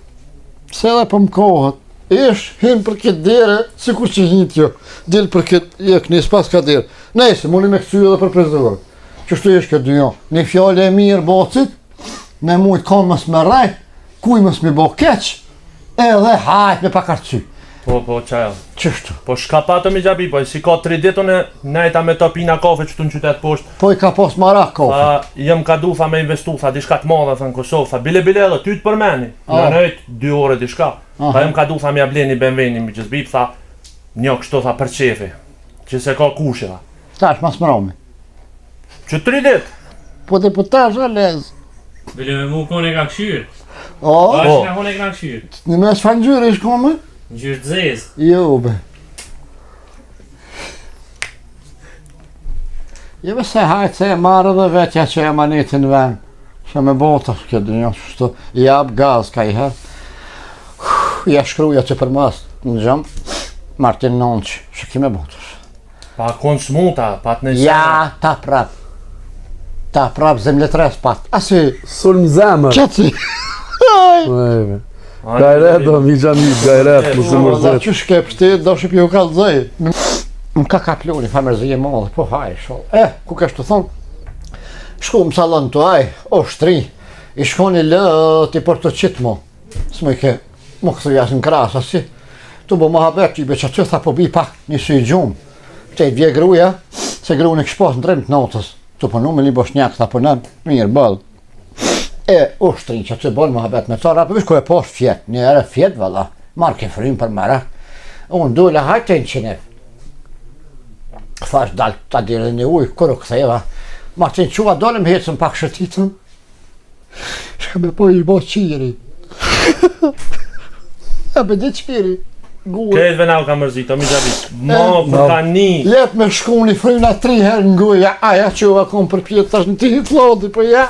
se edhe për më kohët. Ish, hinë për këtë dire, si kur që hinë t'jo, dilë për këtë jek njës pas ka dire. Nejse, mundi me kësuj edhe për prezidorë. Qështu ish këtë dy ju? Një fjallë e mirë bocit, me mujtë konë mës me rajt, kuj mës me bo keq, edhe hajt me pakarcy. Po, qajë. Qështu? Po shka patëm i gjabi, po si ka 3 ditën e nejta me të pina kafe që tu në qytet poshtë. Po i ka pos marak kofe. Jem ka du tha me investu, tha diçka të madhe tha në Kosovë, tha bile edhe ty të përmeni. Në nëjt 2 ore diçka. Tha jem ka du tha me ableni benveni mi gjëzbip, tha një kështu tha për qefi, që se ka kushe tha. Tash mas mërome. Që 3 ditë? Po dhe po tash a lezë. Bile me mu kone ka këshyrë. O, Ashtë nga kone ka këshyrë. në mes fangjyri ish kome? Gjyrë të zezë. Jo, be. Jeve se hajtë se e marrë dhe vetja që e manitin ven. Që me bota, këtë një qështu, jabë gaz ka i herë. Ja shkruja që për mas në gjëmë, Martin Nonqë, që kime botës. Pa konsmuta, pa të nëjse. Ja, ta prap. Ta prap zemletres pat. Asi, Sulm zemër. qëtësi. Ojve. Gajret do mi gjamit, gajret, mu se Dhe mërzet. që shke pështet, do shqip ju kalëzëj. Më ka kapluni, fa mërzije modhe, po haj, shoh. Ku ka shtu thonë? Shku më salon të aj, o shtri, i shkoni lë t'i për të qitë mo. S'më i ke, më këthu jasë në krasë, asi. Tu bo më haber që i beqa që tha po bi pak një sy gjumë. Që i vje gruja, se gru në këshpos në dremë të notës. Tu po nu me li boshnjak, tha po nën, mirë, bëllë. O shtrin që të bolë më habet me tëra, për vishko e poshtë fjetë, një ere fjetë valla, marrë ke frim për mëra. Unë dule hajtë në qenef. Thash dalë ta dire një ujë, kërë këtheva. Martin qua dole më hecën pak shëtitën. Shka me po i bo qiri. E be dhe qiri. Guë. Këtë venau ka mërzit, o mi gjabit. Mo, për ka një. Lep me shku një fryna 3 herë në guja, aja që va kom për pjetë tash në ti flodi, po ja.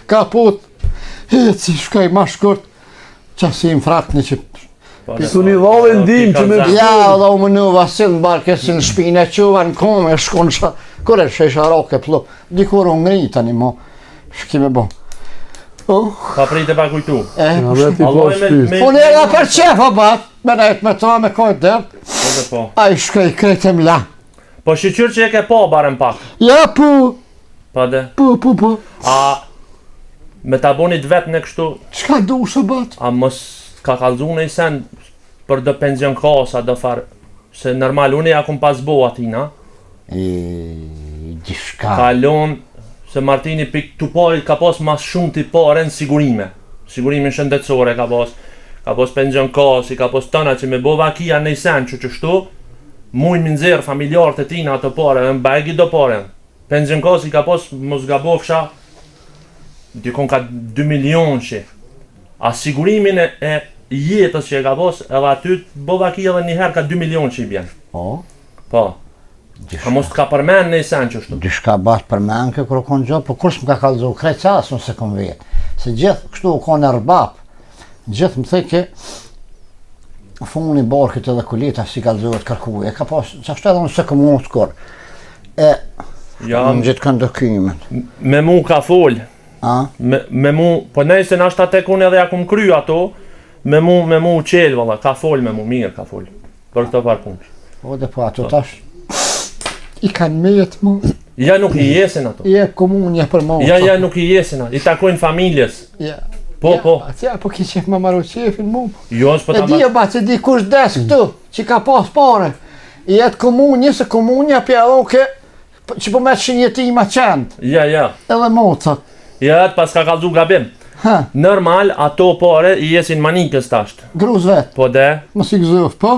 Kaput, heci shkaj ma shkurt, qasi më frakni që... Su një dhove ndim që me... Ja, dhe u më në Vasil në barkesin në shpine, quva në kome, shkon shka... Kure shesha roke plu, dikur unë ngri tani mo, shkime bo. Pa prit e pa kujtu. Ja, me ti po shpis. Unë e nga për qefa bat, me nejt me ta me kojt dërë, Po dhe po. a i shkaj kretem la. Po shqyqyr që e ke po barën pak. Ja, pu, Pa dhe. pu, A me ta bonit vetë në kështu, qka du shë bat? a mos ka kalzu në i sen për dë penzion kasa, dë farë, se normal, unë ja kum pas bo atina, Gjishka. kalon, se Martini pik të parit ka pas mas shumë t'i pare në sigurime, sigurimin shëndetësore ka pas penzion kasi, ka pas tëna që me bo vakia në i sen që qështu, mujnë minzirë familjarët e tina të pare, dhe në bagi do pare, penzion kasi ka pas mos gabofsha, dikon ka 2 milion që, a sigurimin e jetës që e ka pos, edhe aty bovakia edhe njëherë ka 2 milion që i bjen. Po, ka mos t'ka përmen në i sen që shtu. Dishka bash për men kë kërë konë gjë, për kush më ka kalzu, krejt qasë nëse kom vetë. Se gjithë kështu u konë erbap, gjithë më thej ke funi borkit edhe kulita si kalzuhet kërkuj, e ka pas, që ashtu edhe nëse kom unë të kërë. Ja, Në gjithë kanë dëkimin. me mu ka fol, me mu, po nejse në ashtë atek unë edhe ja kum kry ato, me mu qelë valla, ka fol me mu, mirë ka fol, për këto parkunç. O dhe po ato tash, i kanë metë mu, Ja nuk i jesin ato. i e komunja për mu. Ja nuk i jesin ato, i takojnë familjes. Ja. Po, po. Ja, po ki qef me maru qefin mu. Jo, s'po E ta di e ba që di kush des këtu, që ka pas pare. I jetë komunje, se komunja pja roke, që po me të shinjetima qendë, Ja, edhe mocat. ja, pas ka kalzu gabim. Ha, Normal, ato pare i jesin manikës tashtë. gruz vetë, Po de, mos i gëzëf, po?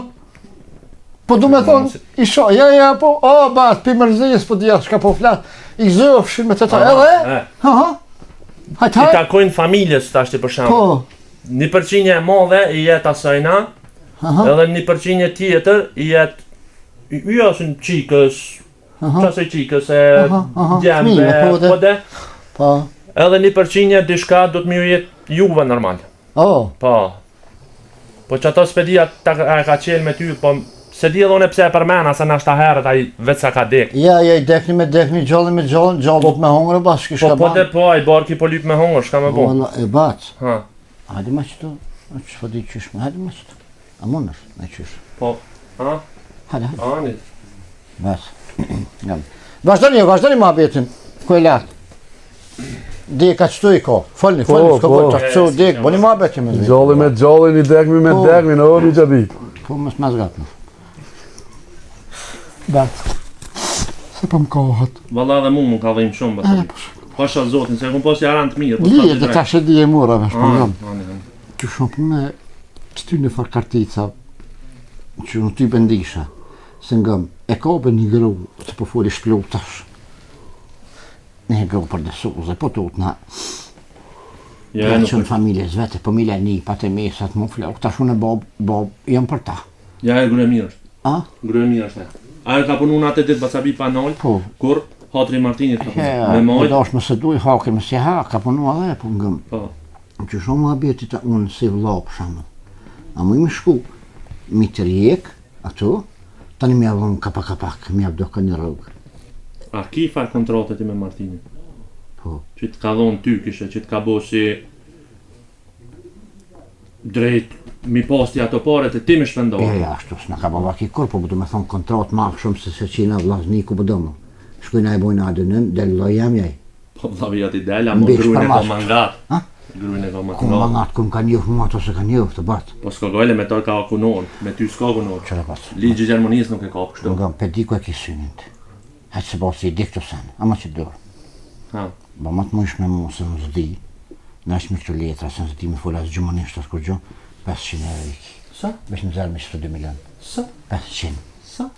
Po du me thonë, i sho, ja, po, o, bat, pi mërzijës, po dhja, shka po flasë, i gëzëf, me të ta, edhe, hajt, i takojnë familjes tashtë për shembull. po, 1% e madhe i jetë asajna, edhe 1% tjetër i jetë i asin qikës, qasë qikës e djembe, fmijve, po de, po, edhe 1% dishka do të mirë jetë juve normal. o, Po që ato spedia ta ka qelë me ty, po Se di edhe unë pse e përmena se na shta herët ai vetë sa ka dek. Ja, i dekni gjallin, gjallë me hongër bas, kishka Po te po, ai barki po lyp me hongër, shka me bo. Valla, e bac. Ha. Hajde ma qëto, që fa di qysh me, hajde ma qëto. A munësh, me qysh. Po, ha? Hajde, Ani. bas. Vazhdoni ma betin, ku e latë. Deka qëtu i ka, falni, s'ka po qëtu dek, boni ma betin me zvi. Gjalli me gjallin, i dekmi me dekmi, në mi gjabi. Po mës me zgatë në. Bat. Se pa më kohët. Valla dhe mu ka dhejmë shumë basa. Pasha zotin, se kom pas jaran të mirë. Lije dhe ta shë di e mura, vesh po gëm. Ani. Që shumë për me qëty në farë kartica, që në ty bëndisha, se ngëm, e ka bë një gru, se po foli shplutash. Një gru për desuze, po të utna. Ja, Që në familje zvete, po mile një, pa të mesat, mu flok, tash unë e bob, jam për ta. ja e grë mirë është. A? Grë mirë është. Ajo ka punu në atë ditë bacabi panol, Po. kur Hatri Martinit ka punu. Ja, Me po mojt. dash më se duj hake, më se ha, ka punu edhe, po ngëm. Po. Që shumë nga beti ta unë si vla për shamë. A mu i me shku, mi të rjek, ato, tani mi avon kapak, mi avdo ka një rrugë. A ki farë kontrate ti me Martinit? Po. Që të ka dhonë ty kishe, që të ka bo si drejt mi posti ato pare të ti me shpendohë. Ja, ashtu, s'na ka baba ki kur, po du me thonë kontrat ma shumë se qina vlazniku për dëmë. Shkujna e bojna adënëm, del lo jam jaj. Po vlavija ti dela, mo Mbesh grujnë e për ka mas. mangat. Ha? Grujnë e ka Ku më mangat. ngatë, ku më ka njohë mua, ato se ka njohë të batë. Po s'ka gojle me tërë ka akunon, me ty s'ka akunon. Qëra pasë. Ligji Gjermonisë nuk e ka kështu. Ngëm, pediku e ki synin të. Hajtë se bërë si i dikë të senë, ama që dorë. Ha. Ba ma të më ishme mu se më zdi, në ishme këtu letra, se në zdi me fola së gjumonisht të skur gjo, 500 euro iki. Sa? Vesh në zërë me shtë 2 milion. Sa? 500. Sa?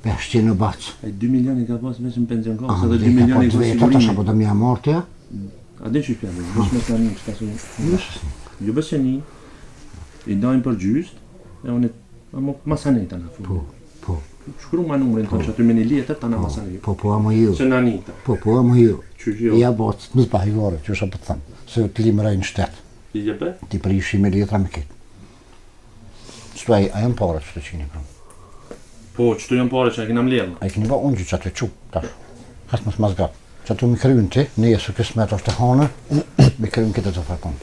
500 në bacë. E 2 milioni ka pas veç në penzion A, kohës, edhe 2 dhe ka po milioni ka dveta, tash sigurimi. apo do mja mortë ja? A din që i fjallë, veç me të një që ka su. Jo besë një, i dojnë për gjyst, e unë e masaneta në Po, fundi. po, Shkru ma numrin të që aty me një letër, ta në masaneta. po, amo ju. Se në anita. Po, amo ju. Që jo, Ja bacë, në të pahivore, që është apë të thëmë, se të limë rejnë shtetë, i jepe? ti për ishi me letra me ketë. Stuaj, a jam pare që të qini pra. Po, që tu jam pare që e kina mledhë. A i kini ba unë që atë qu, tash. Hasë mësë mazgat. Që atë mi kryun ti, ne jesë kësmet është të hanër, mi kryun këtë të farkon.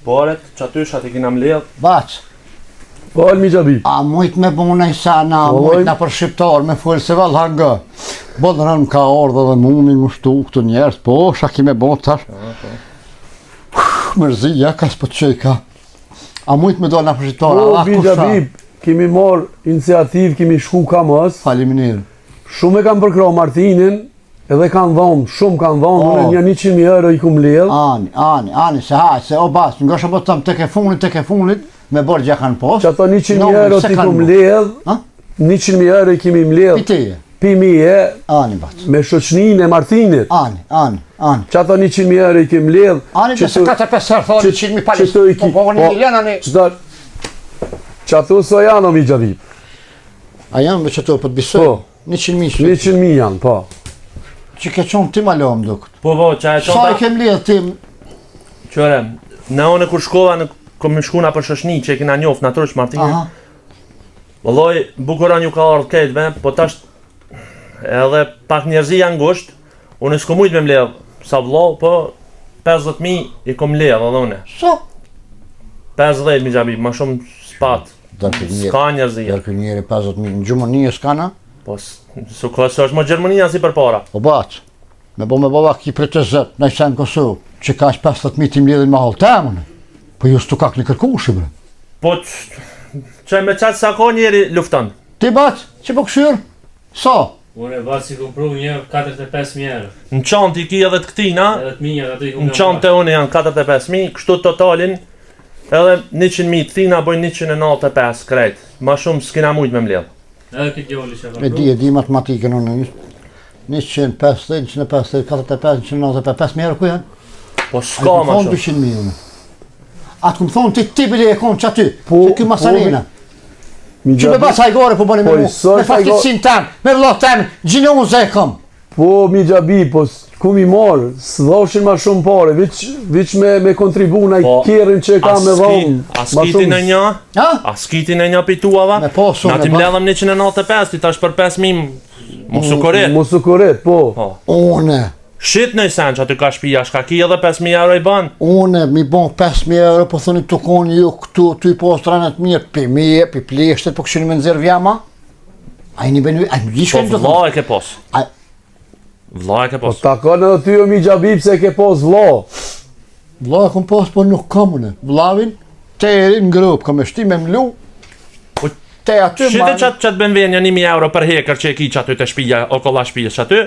Paret, që aty që atë kina mledhë, Bacë, Fal mi gjabi. a mujt me bona i sana, mujt na për shqiptar, me full se val hanga. Bodë rënë ka ardhë dhe muni më shtu këtë njerës, po, shaki me bon tash. Mërzija, ka s'po të qëjka. A mujt me do na për shqiptar, Po, a mi kusha. gjabi, kemi marrë iniciativë, kemi shku kamës, Faleminirë. shumë e kam përkra Martinin, edhe kanë dhonë, shumë kanë dhonë, unë një 100.000 euro i kum ledhë. Ani, se haj, se o bas, nga shë po të tëmë tek e funit, me borgja kanë post. Që ato 100.000 euro ti kum ledhë, Ha? 100.000 euro i kemi mledhë, Piteje, pimije, ani bas. me shoqnin e Martinit. Ani. Që ato 100.000 euro i kemi mledhë, Ani, që se 4-5 herë thonë, 100.000 palis. Qëto i ki, Po, një milion, ani. që ato so janë o mi gjabi. A janë me qëto, po të bisoj? Po. 100.000. 100.000 janë, po. Që ke qonë ti ma lom dukët. po, që e Sa i qonta, kem lidhë tim? qëre, në one kur shkova, në kom shkuna për shoshni që e kina njofë në atërsh Martinit, Aha. vëlloj, bukuran ju ka ardhë ketëve, po tash edhe pak njerëzi janë ngusht, unë s'ko mujt me mledhë, sa vëllo, po 50.000 i kom ledhë edhe une. So? 50 mi gjabi, ma shumë s'pat, s'ka njerëzi. Dërkë njeri 50.000 në gjumënije s'kana? Po, s'u ka së është më Gjermania si për para. O bacë, me baba ki për të zëtë, në i sen Kosovë, që ka që 50.000 tim lidhin ma halë temën. Po ju s'tu kak një kërkushi, bre. Po, që me qatë sa ka njeri luftan. Ti bacë, që po këshyrë? Sa? Unë e basi si kumpru një 45.000 euro. Në qantë i ki edhe të këtina, Edhe të minjat ato i kumpru. në qantë e unë janë 45.000, kështu totalin, edhe 100.000 të thina bojnë 195 krejt. Ma shumë s'kina mujt me mledhë. Edhe këtë gjolli që E di matematikën unë. 150, 150, 45, 195 euro ku janë? Po A s'ka i ma thonë shumë. 200.000 unë. Atë këmë thonë ti bile e konë që aty, Po, që kjo masanena. Mi Që me gjabi, bas hajgore po bëni me Po, mu, i sot me hajgore- fakitësin tem, me vëllat tem, gjinë unë zë e kam. po mi gjabi, po ku mi marë, s'dhoshin ma shumë pare, viç me kontribu në kjerin që ka me dhonë. A skiti në një? Ha? A skiti në një pituava? Me posu, Na me ti ba- mledhëm 195, ti tash për 5.000 mosu korit. Mosu korit, po. Une, Shit në i sen që aty ka shpia, shka ki edhe 5.000 euro i ban. mi bon 5.000 euro, po thoni të koni ju këtu, ty po stranet mirë, pi mije, pi pleshtet, po këshini me nëzirë vjama? A i një benu, a i një Po shkëm të vla e ke pos. A- Vla e ke Po pos. ta ka në ty o mi gjabib se ke pos vla. Vla e kom pas, po nuk kam une. Vlavin, te erin në grupë, kom e shti me mlu, Po, te aty Shite qatë ben venja 1.000 euro për hekër që e ki që aty të shpia, o kolla shpia që aty,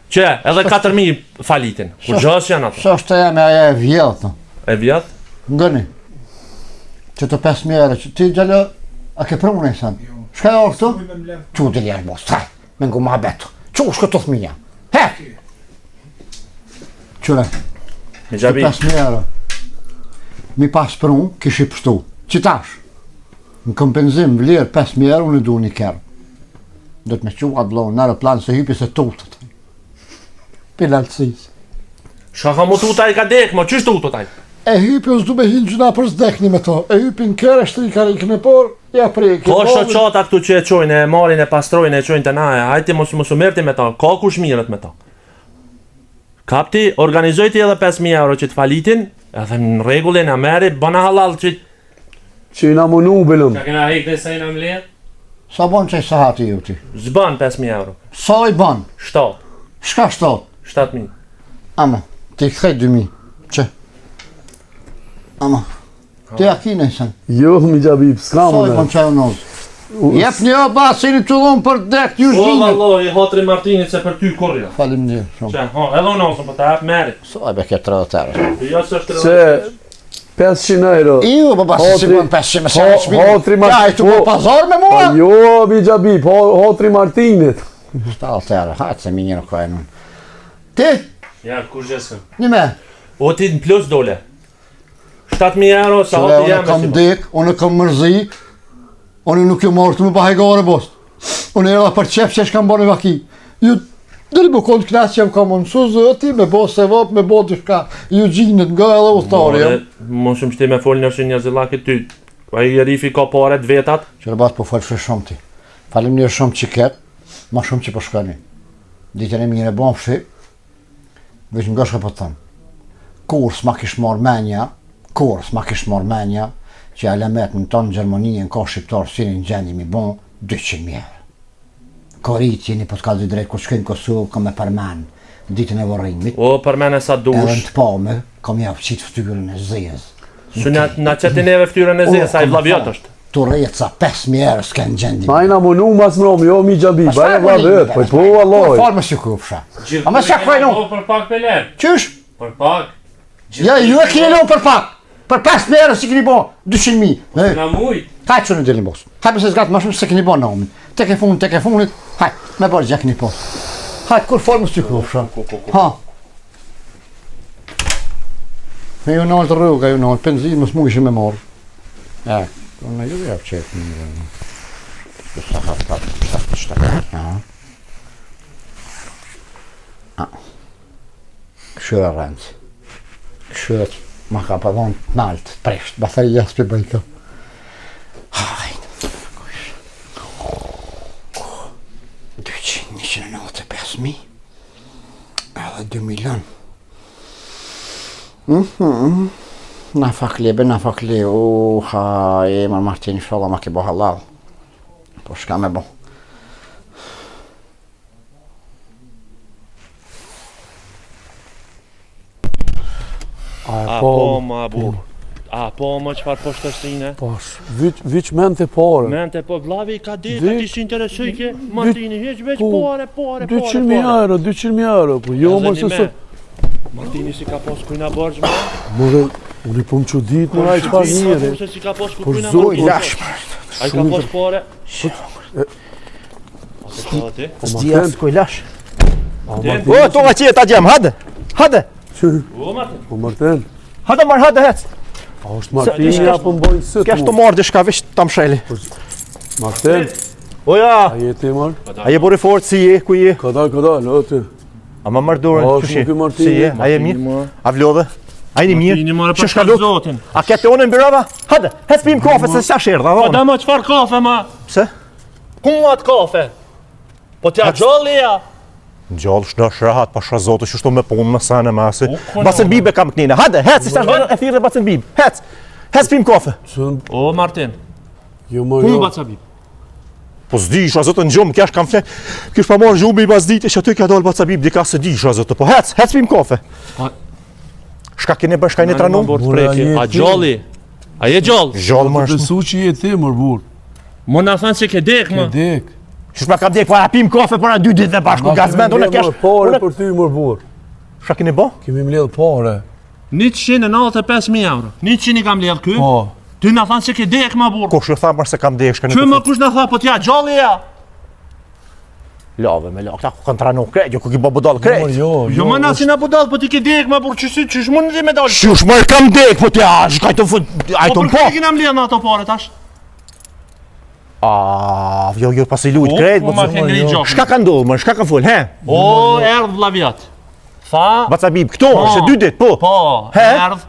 që edhe 4.000 falitin. Kur gjës janë ato. Sa është të jam e aja e vjetë, E vjet? ngëni. Që të 5.000 euro, që ti gjallë, a ke prunë e sanë? Shka e orë këtu? Që të ljerë mos, taj, me ngu ma beto. Që shka të thmija? He! Qëre, Me të gjabi. 5.000 euro. Mi pas prunë, kishi pështu. Që tash? Në kompenzim vlerë 5.000 euro, unë du një kërë. Do të me qua të blonë, në aeroplan se hypi se tutët. Pilalësis. Shka ka mu tuta i ka dek, mo qështë tuta taj? E hypi o s'du me hinë gjuna për s'dekni me to. E hypi në kërë, shtri karikën e por, ja preki. Ko shoqata këtu që e qojnë, e marin, e pastrojnë, e qojnë të naje, hajti mos u merti me ta, ka kush mirët me ta. Kapti, organizojti edhe 5.000 euro që të falitin, edhe në regullin, e meri, bëna halal që Që i na munu belëm. Qa kena hek dhe sa i në mledh? Sa bon që i sahati ju ti? zban 5.000 euro. Sa i ban? 7, Shka shtot? 7.000. Ama, ti këthej 2.000. Që? Ama, ti a kine i sen? Jo, mi gjabib, s'ka Sa i ban më që e nozë? Jep një o basini të dhonë për dek ju O, zhinjët. valla, i hatri Martinit se për ty korja. Falim një, shumë. Që, ha, edhe unë osëm, për ta hap meri. Sa i be ke 30 euro? Jo së është Se 500 euro. Iu, po basi si Hotri- ban 500 me ho- 7.000. hotri ma- Ja, i të po- po pazar me mua? Jo, mi gjabib, hotri Martinit. 70 euro, hajtë se mi një nuk ka e nun. Ti, Ja, kur gjesëm. një me. O ti në plus dole. 7.000 euro sa Qële, hoti unë jam kam me si. dik, unë kam mërzi, unë nuk ju marrë të më pahegare bost. Unë era për qef që shkam bërë vaki. Ju, dëri më konë knasë që jam kam mënsu zëti, me bo se vop, me bo të shka. Ju gjinët nga edhe ustari, jam. Mos shumë shti me folë në shënja zillakit ty. A i rifi ka pare të vetat. Që rëbat po falë shumë ti. Falim një shumë që ketë, ma shumë që po shkani. Ditën e mire bon fshi, veç nga shka po të thëmë. Kur s'ma kish marrë menja, që alemet në tonë Gjermani në ka shqiptarë si në gjeni mi bon 200.000 euro. Korit jeni po të kalë drejt, kur shkojnë Kosovë, ka me përmen, ditën e vorrimit, O, për mene sa edhe në dush. të pame, ka me javë qitë ftyrën e zezë. Su na qëti neve ftyrën e zesë, sa i vlavjot është. Tu rejtë 5.000 euro s'ken gjendi. Ma i na munu mas mrom, jo mi gjabib. Baja vladët, po alloj. Farë më si kupësha. A më shak fajnu? Për pak peler. Qysh? Për pak. Ja, ju e keni lonë për pak. Për 5.000 euro si keni bo 200.000. Na mujt. Hajtë që në dilin bos. Hajtë se zgatë ma shumë se keni bo në omin. Tek e funit. Hajtë, me bërë gjekë një po. Hajtë, kur formë s'ty kupësha. Ha. Me ju nëllë të rruga, ju nëllë, penzinë më s'mu ishë me morë. Ja, unë ju javë qëtë një. Sa ha. Këshyra rëndë. Këshyra ma ka pa dhonë të naltë, presht, bathari jasë për bëjka. Hajde. 195.000 edhe 2 milion. Na fakli, e mar Martin, inshallah ma ke bo halal. Po shka me bo. A po ma bu. A po ma qëfar poshtërsine? Pash, viç mente pare. Mente po vlavi i ka ditë, Dik- ti si interesoj ke Martini, heq veç pare. 200.000 euro, 200.000 euro, po jo më se se... Martini si ka pos kujna borgj ma. More, unë i po më që ditë, more a i qëpar njëre. Se si ka pos Por kujna zoj, borgj. Lash, A i ka pos pare. Po ma ten, koj lash. O, to nga qje ta gjem, hade! O, Martin. po Marten, Hade marr, hade hec! a është Martini apo më bojnë sëtë Kesh të mu? marrë dishka veç ta msheli. Marten, O ja, a jeti marë? a je bori fort si je, ku je? Kada, lëti. A më marr dorën Po, kush je? shumë ky Martini. Si je? A je mirë? A vlodhe? A jeni Martini, more, mirë? për Ç'ka luk? zotin. A ke të onën birava? Hajde, hec pim kafe se s'ka erdha, Po dhon. da më çfarë kafe ma? Pse? Ku atë kafe? Po t'ja gjalli ja. Gjallë shnash rahat pa shazotë që shto me punë në sanë masi. kono. Bacën bibe kam knine. Hajde, hec, si s'ka e thirrë bacën bib. Hec. Hec pim kafe. O Martin, Jo më ku jo. bacabi? Po s'di, shazotë në gjumë, kjash kam flet. Kish pa marrë gjumë i pas ditë që aty ka dal bacën bib, dika se di shazotë. Po hec pim kafe. Pa- Shka kene bërë, shka i në tranu? Bura, je A ti. gjalli? A je gjallë? Gjallë më Të është. besu që je ti, mër burë. Mo na thanë se ke dek, ma. Dek. Shka kam dek, po a pim kafe para 2 ditë dhe bashku gazment, unë kjash. Pare për ty, mër burë. Shka kene bo? Kemi mbledh pare. 195.000 euro. 100 i kam ledh ky. Po. Ty na thanë se ke dek, ma burë. Kush ju tha mërë se kam dek, shka Që në më kush na tha, po t'ja gjalli ja. Lave me lave, këta ku kanë tranu krejt, jo ku ki bo budal Mër krejt. jo. Jo më na si na budall, po ti ke dek, ma burë, qysh mund ti me dalë? Shush mërë kam dek, po t'ja, shkaj të fut, aj Po të për po. këtë kina më ledh në ato pare tash? Jo, pas i lujt krejt, Po ma ke ngri gjokën. shka ka ndodhë mërë, shka ka full, he? O, erdh vllavjat. Tha, Baca bib, këto, se 2 dit, po. po, He? erdh,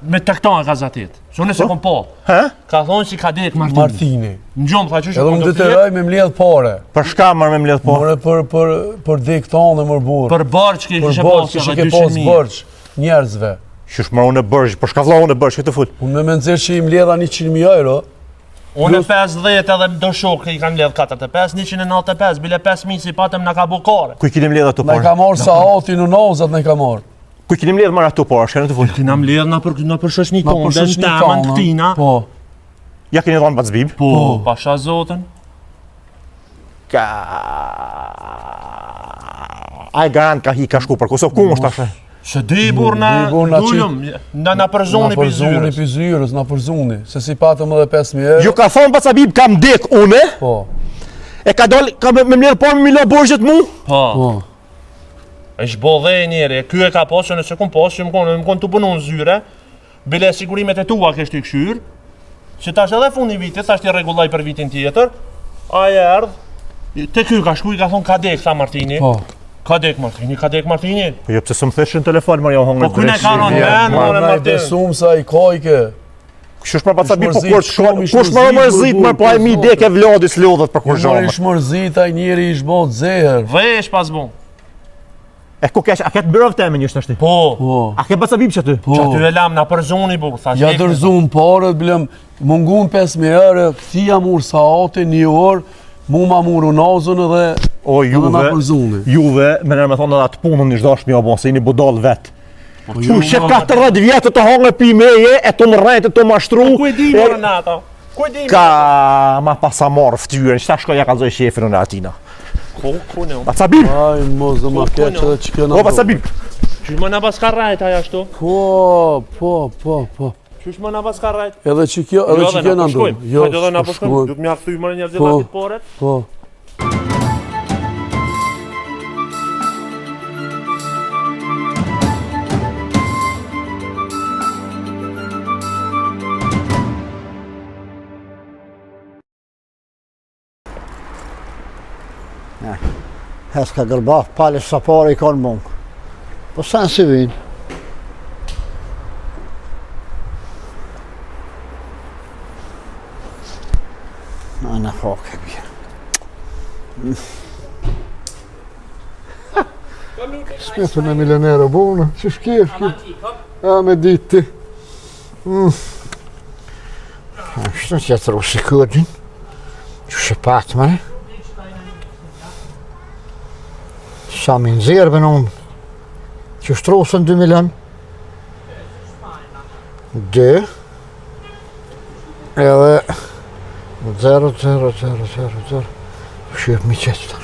me tekton e gazetit. Se unë se kom po. He? Ka thonë si ka dek Martini. Martini. Në gjumë, tha që Edhe unë të të raj me mbledh pare. Për shka mërë me mledh po? More për dek tonë, mër burë. Për barç që Për kishe bërç, pasë, kishe edhe ke pas 200.000. bërç njerëzve. Shush mërë unë e bërgjë, për shka vla unë e bërgjë, këtë full. Unë me menxer që i mbledha 100.000 euro. Unë 50 edhe do shokë i kanë ledh 45, 195, bile 5.000 si patëm na ka bukare. Kuj kini mledh ato Na i parë? ka marrë Saati në nozat, na i ka marrë. Kuj kini mledh marrë ato parë, shka në të full? Ti na mledh na për shoshni Ma tonë, për dhe në shoqni temën të tonë, këtina. Po. Ja kini dhonë bac bib? Po, pasha zotën. Aj garant ka hi ka shku për Kosovë, ku është ashe? Se di burr na Di burr na dullum, na përzoni Na për përzoni zyrës. për zyrës, na përzoni. Se si patëm edhe 5.000 euro. Ju ka thonë baca bib kam dek une, Po. e ka dal, ka me mledh po me mila borgjet mu? Po, Po. e shbodhe e njeri, ky e ka pasë, nëse kom pasë, më konë të punu në zyre, bile sigurimet e tua kështë i këshyrë, që tash edhe fundi vitit, tash t'i rregulloj për vitin tjetër, aje erdh, te ky ka shku i ka thonë ka dek, tha Martini. Po. Ka dek Martini, ka dek Martini. Po jo, pse së më theshin në telefon, marja hongë Po kune ka rënë men, more Na i Martin. besum sa i kajke. Kush për baca bib, po Ish kur mërzit, shumë ish kush më mërzit, mërzit, burr, më po ai mi për dek e vladis lodhet për kur Mërë zhomë. ish mërzit, ai njeri ish bot zeher. Vesh pas bon. E ku kesh, a ke të bërëv teme njështë ashti? Po, Po. A ke baca bib që ty? Po. që aty e lam na përzoni burr, thash. Ja dek, dërzun parët, bilem, mungun 5.000 euro, këti ja mur Saati, 1 orë, mu ma muru nazën edhe O edhe na përzoni. Juve, me nërë me thonë edhe atë punën një zdash mi obon, se jeni budal vetë. Po, Ku shë 40 vjetë të hongë pi meje, e të më rrejtë, të më ashtru. Ku e di more nata? Ku e di? Ka ma pasa marë ftyrën, qëta shko ja kalzoj shefin në atina. Ku ne? Baca bib! Aj, mos dhe ma keq edhe që kjo O, baca bib! Qysh më na pas ka rajt aja ashtu? Po. Qysh më na pas ka rajt? Edhe që kjo, edhe që kjo në ndonë. Jo, hajde edhe na po shkojmë. shkojmë. Duhet mja kthy më njerëz Po. vllatit poret. Po. Hes ka gërbaf, pale sa pare i kanë mungë. Po sa në si vinë? Në fokë e bje. Smetën e milionero bunë, që shkirë, ja me ditë. Shtë që të rusë i kërdin, që shë patë me. Sa mi nëzirë për unë, që shtrosën 2 milion. 2. Edhe 0, 0, 0, 0, 0. Shqip mi qëtë të.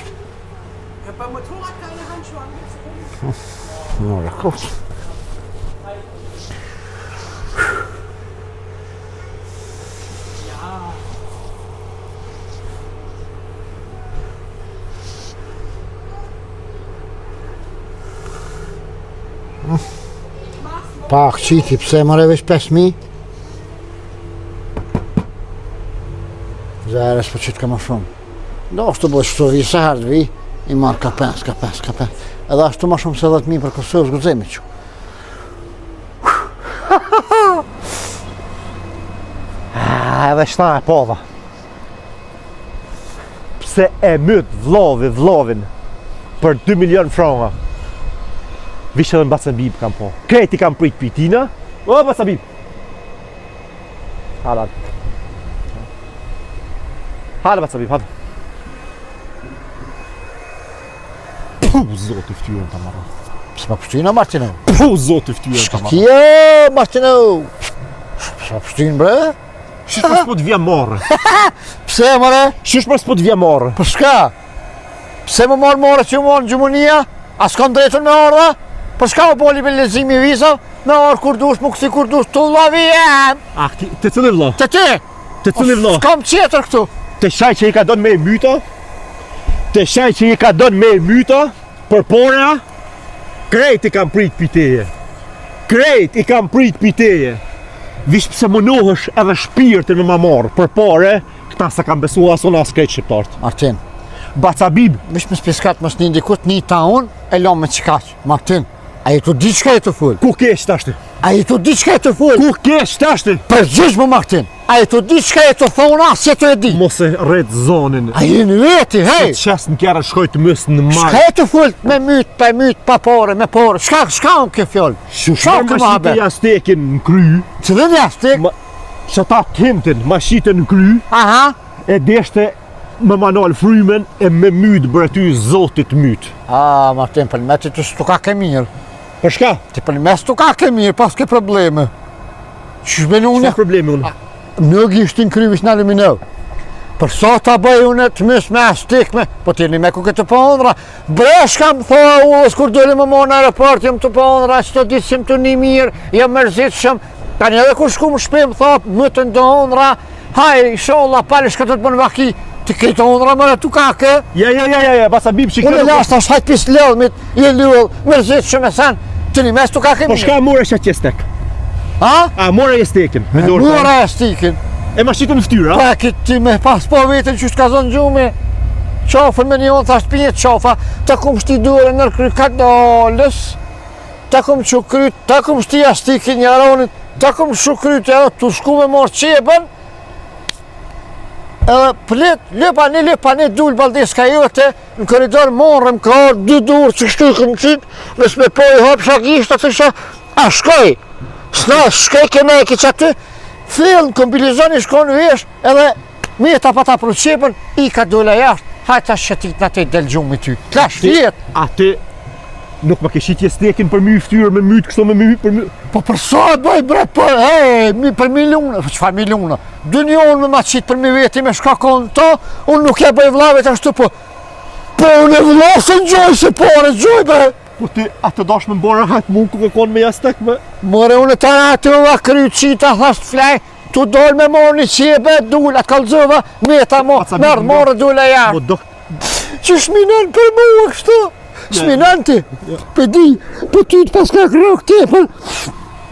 Ja, beim Motorrad keine Handschuhe angezogen. Në rekord. Pak qiti, pse mëre veç 5.000? Zërës për qitë ka më shumë. Do është të bëjë shtu vi, se hardë vi, i marë ka 5. edhe ashtu ma shumë se 10.000 për Kosovës guxemi që. Edhe shta e pova. Pse e myt vlovin për 2 milion franga. Vishë edhe në Bacabib kam po. Kreti kam prit pitina. O, Bacabib! Hala. Hala, Bacabib, hala. Puh, zoti ftyrën ta marrë. Pse ma pështyna Martino? Puh, zoti ftyrën ta marrë. Kje, Martino! Pse ma pështyn bre? Shish për s'po t'vja marrë. Pse mëre? Shish për s'po t'vja marrë. Për shka? Pse më marrë që më marrë në Gjumunia? A s'kon drejtën me ardha? Për shka më boli me lezimi vizav? Me arë kur dush, më kësi kur dush, të lavi jem! A, të cili vlo? Të ti! Të cili vlo? S'kam qetër këtu! Të shaj që i ka donë me e myta? Të shaj që i ka donë me e myta? Për pora? Krejt i kam prit piteje. Krejt i kam prit piteje. Vish pëse më nuhësh edhe shpirtin me ma marë. Për pare, këta se kam besu ason as krejt shqiptartë. Martin, Bacabib, vish më spiskat mos një ndikut një taun, e lo me qikaq. Martin, a i të di qka e të full? ku kesh tashti? A i të di qka e të full? Ku kesh tashti? Përgjysh më Martin, a i të di qka e të thona, se të e di. Mos e rret zonin. A i në veti, hej! Të qes në kjera shkoj të mësë në Shka marë. e të full me myt, pa pore, me pore, shka unë ke fjoll? Shka unë ke ma ma shite haber? jastekin në kry. Cëllën jastik? Që ta tintin, ma shite në kry. Aha. E deshte me manal frymen e me myt bre ty zotit myt. A, Martin, për me ti të stuka ke mirë. Për shka? Ti për me stuka ke mirë, pas ke probleme. Qysh bën unë? Qa problemi unë? Në gishtin kryvish në aluminov. Për sa ta bëj unë të mës me astik me, po t'jeni me ku këtë pëndra. Breshka më thoa uës, kur dole më në aeroport, jam të pëndra, që të ditë sim të një mirë, jam mërzit shumë. Tani edhe kur shku më shpim, thoa, më të ndondra, haj, sholla, pali shka të të bënë vaki, të këtë ondra mërë të kake. Ja, Bacabib që Unë e lasta është hajt pis lëllmit, i lull, mërzit shumë e sen, të një mes të kake Po mirë. shka more që atje stek? Ha? A, more e stekin? Me dorë të- Mura e stikin. E ma shqitu në ftyra? Pa këtë ti me pas po vetën që s'ka zonë gjumi. Qofën me një onë thasht pinjet qofa, ta kum shti dure nër kry kadalës, ta kum që kryt, ta kum shti astikin një aronit, ta kum shu kryt edhe të shku me morë qepën, edhe plet, lepa një dull baldeska jote, në koridor morëm ka orë 2 durë që shtukën qitë, mes me po i hap shakisht, atë isha, a shkoj, shkoj keme e kiq aty, fillën, kombilizoni shkon vesh, edhe mjeta pa ta për qepën, i ka dole jashtë, hajta shëtit në te del gjumë ty, t'lash vjetë. A ti nuk më ke shqitje stekin për my ftyrë me myt, kështu me my, për my... Po për sa e bëj bre, për miliona, për qëfar miliona? 2 milion me ma qitë për mi veti me shka konë to, unë nuk e bëj vlave të ashtu, po unë e vlasën gjoj se pare, gjoj bre. Po ti, a të dash me mbora hajtë mund ku kërkon me jastek me... More unë të atë më va kry qita, thasht flej, tu dol me morë një qebe, dule, atë kalzova, me ta morë dule jashtë. Po do... Që shminan për mua kështu? Shminan ti? Për di, po ty të pas ka krok ti,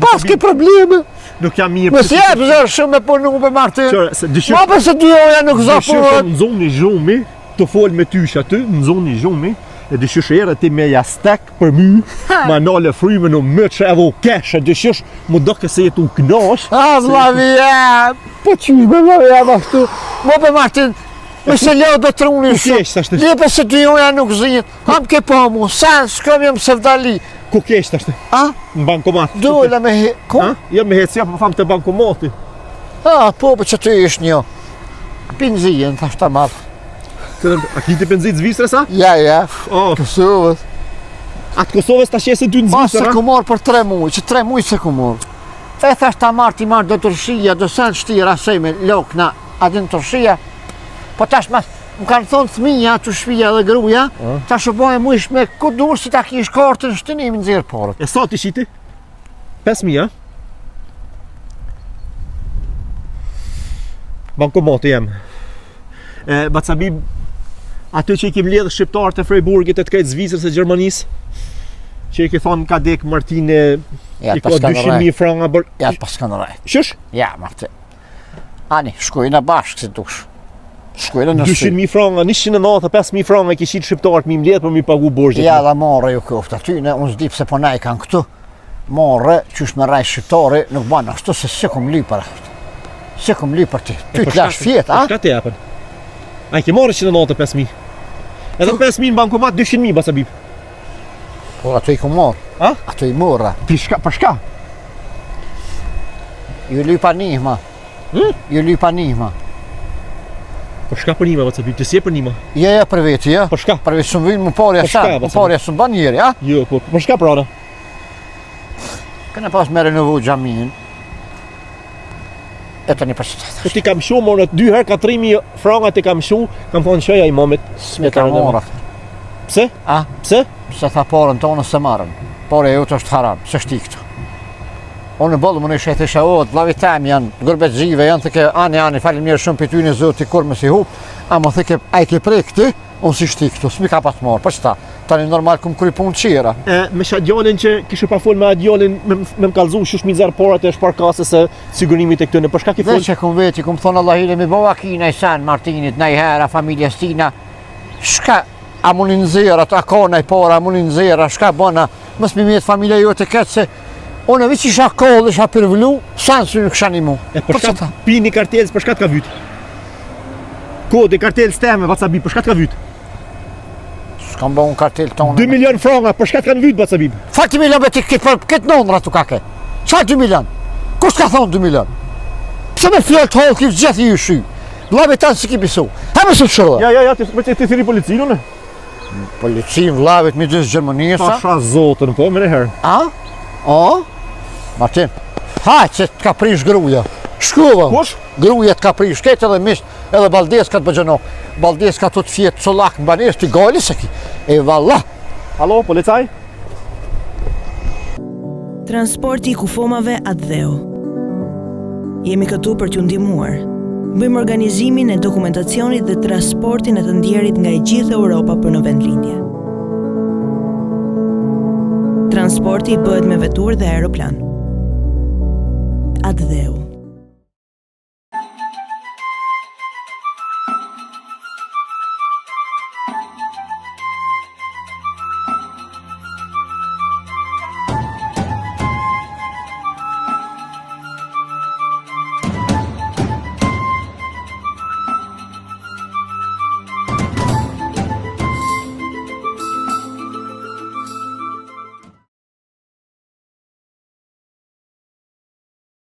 pas ke probleme. Nuk jam mirë... Mësë jepë zërë shumë me punu për Martin. Qore, se dyshysh... Ma përse 2 oja nuk Dyshysh zapuat. në zonë i zhumi, të fol me ty aty, në zonë i zhumi, e dyshysh erë ti me jastek për my, ma nale fryme në mëqë edhe u kesh, e dyshysh mu do këse jetu u knash. A, vlavi jem. Po qysh me vlavi jem ashtu. Ma për Martin, me se leo do të runi Ku kesh tashti? Lipe se 2 oja nuk zinjit. Kam ke po mu, sen, s'kam jem se vdali. Ku kesh tashti? A? Në bankomat. Dole me he... Ku? Ha? Jo me hecja, po fam të bankomati. A, po për që ty ish një. Pinzijen, thasht ta marrë. A kiti penzit Zvicre sa? Ja. Oh, Kësuvët. atë Kosovës ta shese 2 në Pas se Zvicra? ku morë për 3 muaj, që 3 muaj se ku morë. E thasht ta marrë ti marrë do tërshia, do sen shtira sej me lokna, adin tërshia. Po tash mas, më kanë thonë thmija, të shpija dhe gruja, tash u bojë mu ish me ku dur si ta kish kartën shtënimi nëzirë porët. E sa ti shiti? 5.000, a? Bankomati jem. Bacabib, aty që i kim ledhë shqiptarët e Freiburgit e të kajtë Zvicrës e Gjermanisë, që i ke thonë ka dek Martine, Ja, i ka pas kanë 200.000 franga bërë. Ja, pas kanë rajt. Shush? Ja, Martin. Ani, shkojnë bashkë si dush. Shkuela në 200.000 franga, 195.000 franga kishit shqiptarët mi mbledh për mi pagu borxhet. Ja, dhe marrë ju kofta ty, unë s'di pse po na i kanë këtu. Marrë, qysh me raj shqiptari, nuk banë ashtu se se kom li për ashtu. Se kom li për ti. Ty t'lash fjetë, a? Shka të japën? A i ke marrë 195.000. Edhe 5.000 në bankomat, 200.000 Basabib. Po, ato i kom marrë. A? Ato i morra. Për shka? Ju lypa nihma. Ju lypa nihma. Për shka për nima, Basabib, të si e për nima? Ja, për veti, ja. Për shka? Për veti së më vinë më parja Për shka, sa, më Basabib? parja së më ban njeri, a? Jo, po, për shka prana? Këna pas me renovu xhamin. E të një përshë E ti kam shu, morë 2 herë ka 3.000 franga ti kam shu, kam thonë qëja imamit. Sme ka mora. Pse? A? Pse? Se tha parën tonë se marën. Parë e jotë është haram, se shti këtu. Unë bëllë më në shetë isha vllavi tem janë gërbetxhive, janë të ke ani, falim njerë shumë për ty një zoti kur më si hup, a më thike a i ke prej këti, unë si shti këtu, s'mi ka pas marë, për qëta, tani normal këmë kry punë qira. Me qa djallin që kishë pa full me a djallin me më kalzu shush mi zërë parat e shparkasës e sigurimit e këtëne, për shka ki full? Veç e këmë veti, këmë thonë Allahile mi bëva kina i sen Martinit, na i hera, familjes tina, shka, a munin zera, a kona i para, a munin zera, shka bëna, mës mi mjetë familja jo të këtë se, unë vëqë isha kohë dhe isha përvlu, sanë së në kësha një mu. E për shka pini kartelës, për shka t'ka vyt? Kode kartelës teme, Basabib, për shka t'ka vyt? S'kam bë unë kartel tonë. 2 milion franga, për shka t'kan vyt, Basabib? Fa 2 milion beti këtë nëndra tu kake. Qa 2 milion? Kus ka thonë 2 milion? Pse me fjallë të holë kif gjithi ju shy? Vlave tanë si ki pisu. Ha me së të shërë. Ja, ti thiri policinë, ne? Policin, vlavit, mi gjithë Gjermonisa. Pasha zotën, po, me në herë. A? A? Martin, hajtë që t'ka prish gruja. Shkuva. Kush? Gruja t'ka prish, ketë edhe misht, edhe baldeska t'bëgjëno. Baldeska të fjetë colak në banes, t'i gali se ki. E valla. Alo, policaj? Transporti i kufomave Adheu. Jemi këtu për t'ju ndihmuar. Bëjmë organizimin e dokumentacionit dhe transportin e të ndjerit nga e gjithë Europa për në vendlindje. Transporti bëhet me veturë dhe aeroplan. Adheu.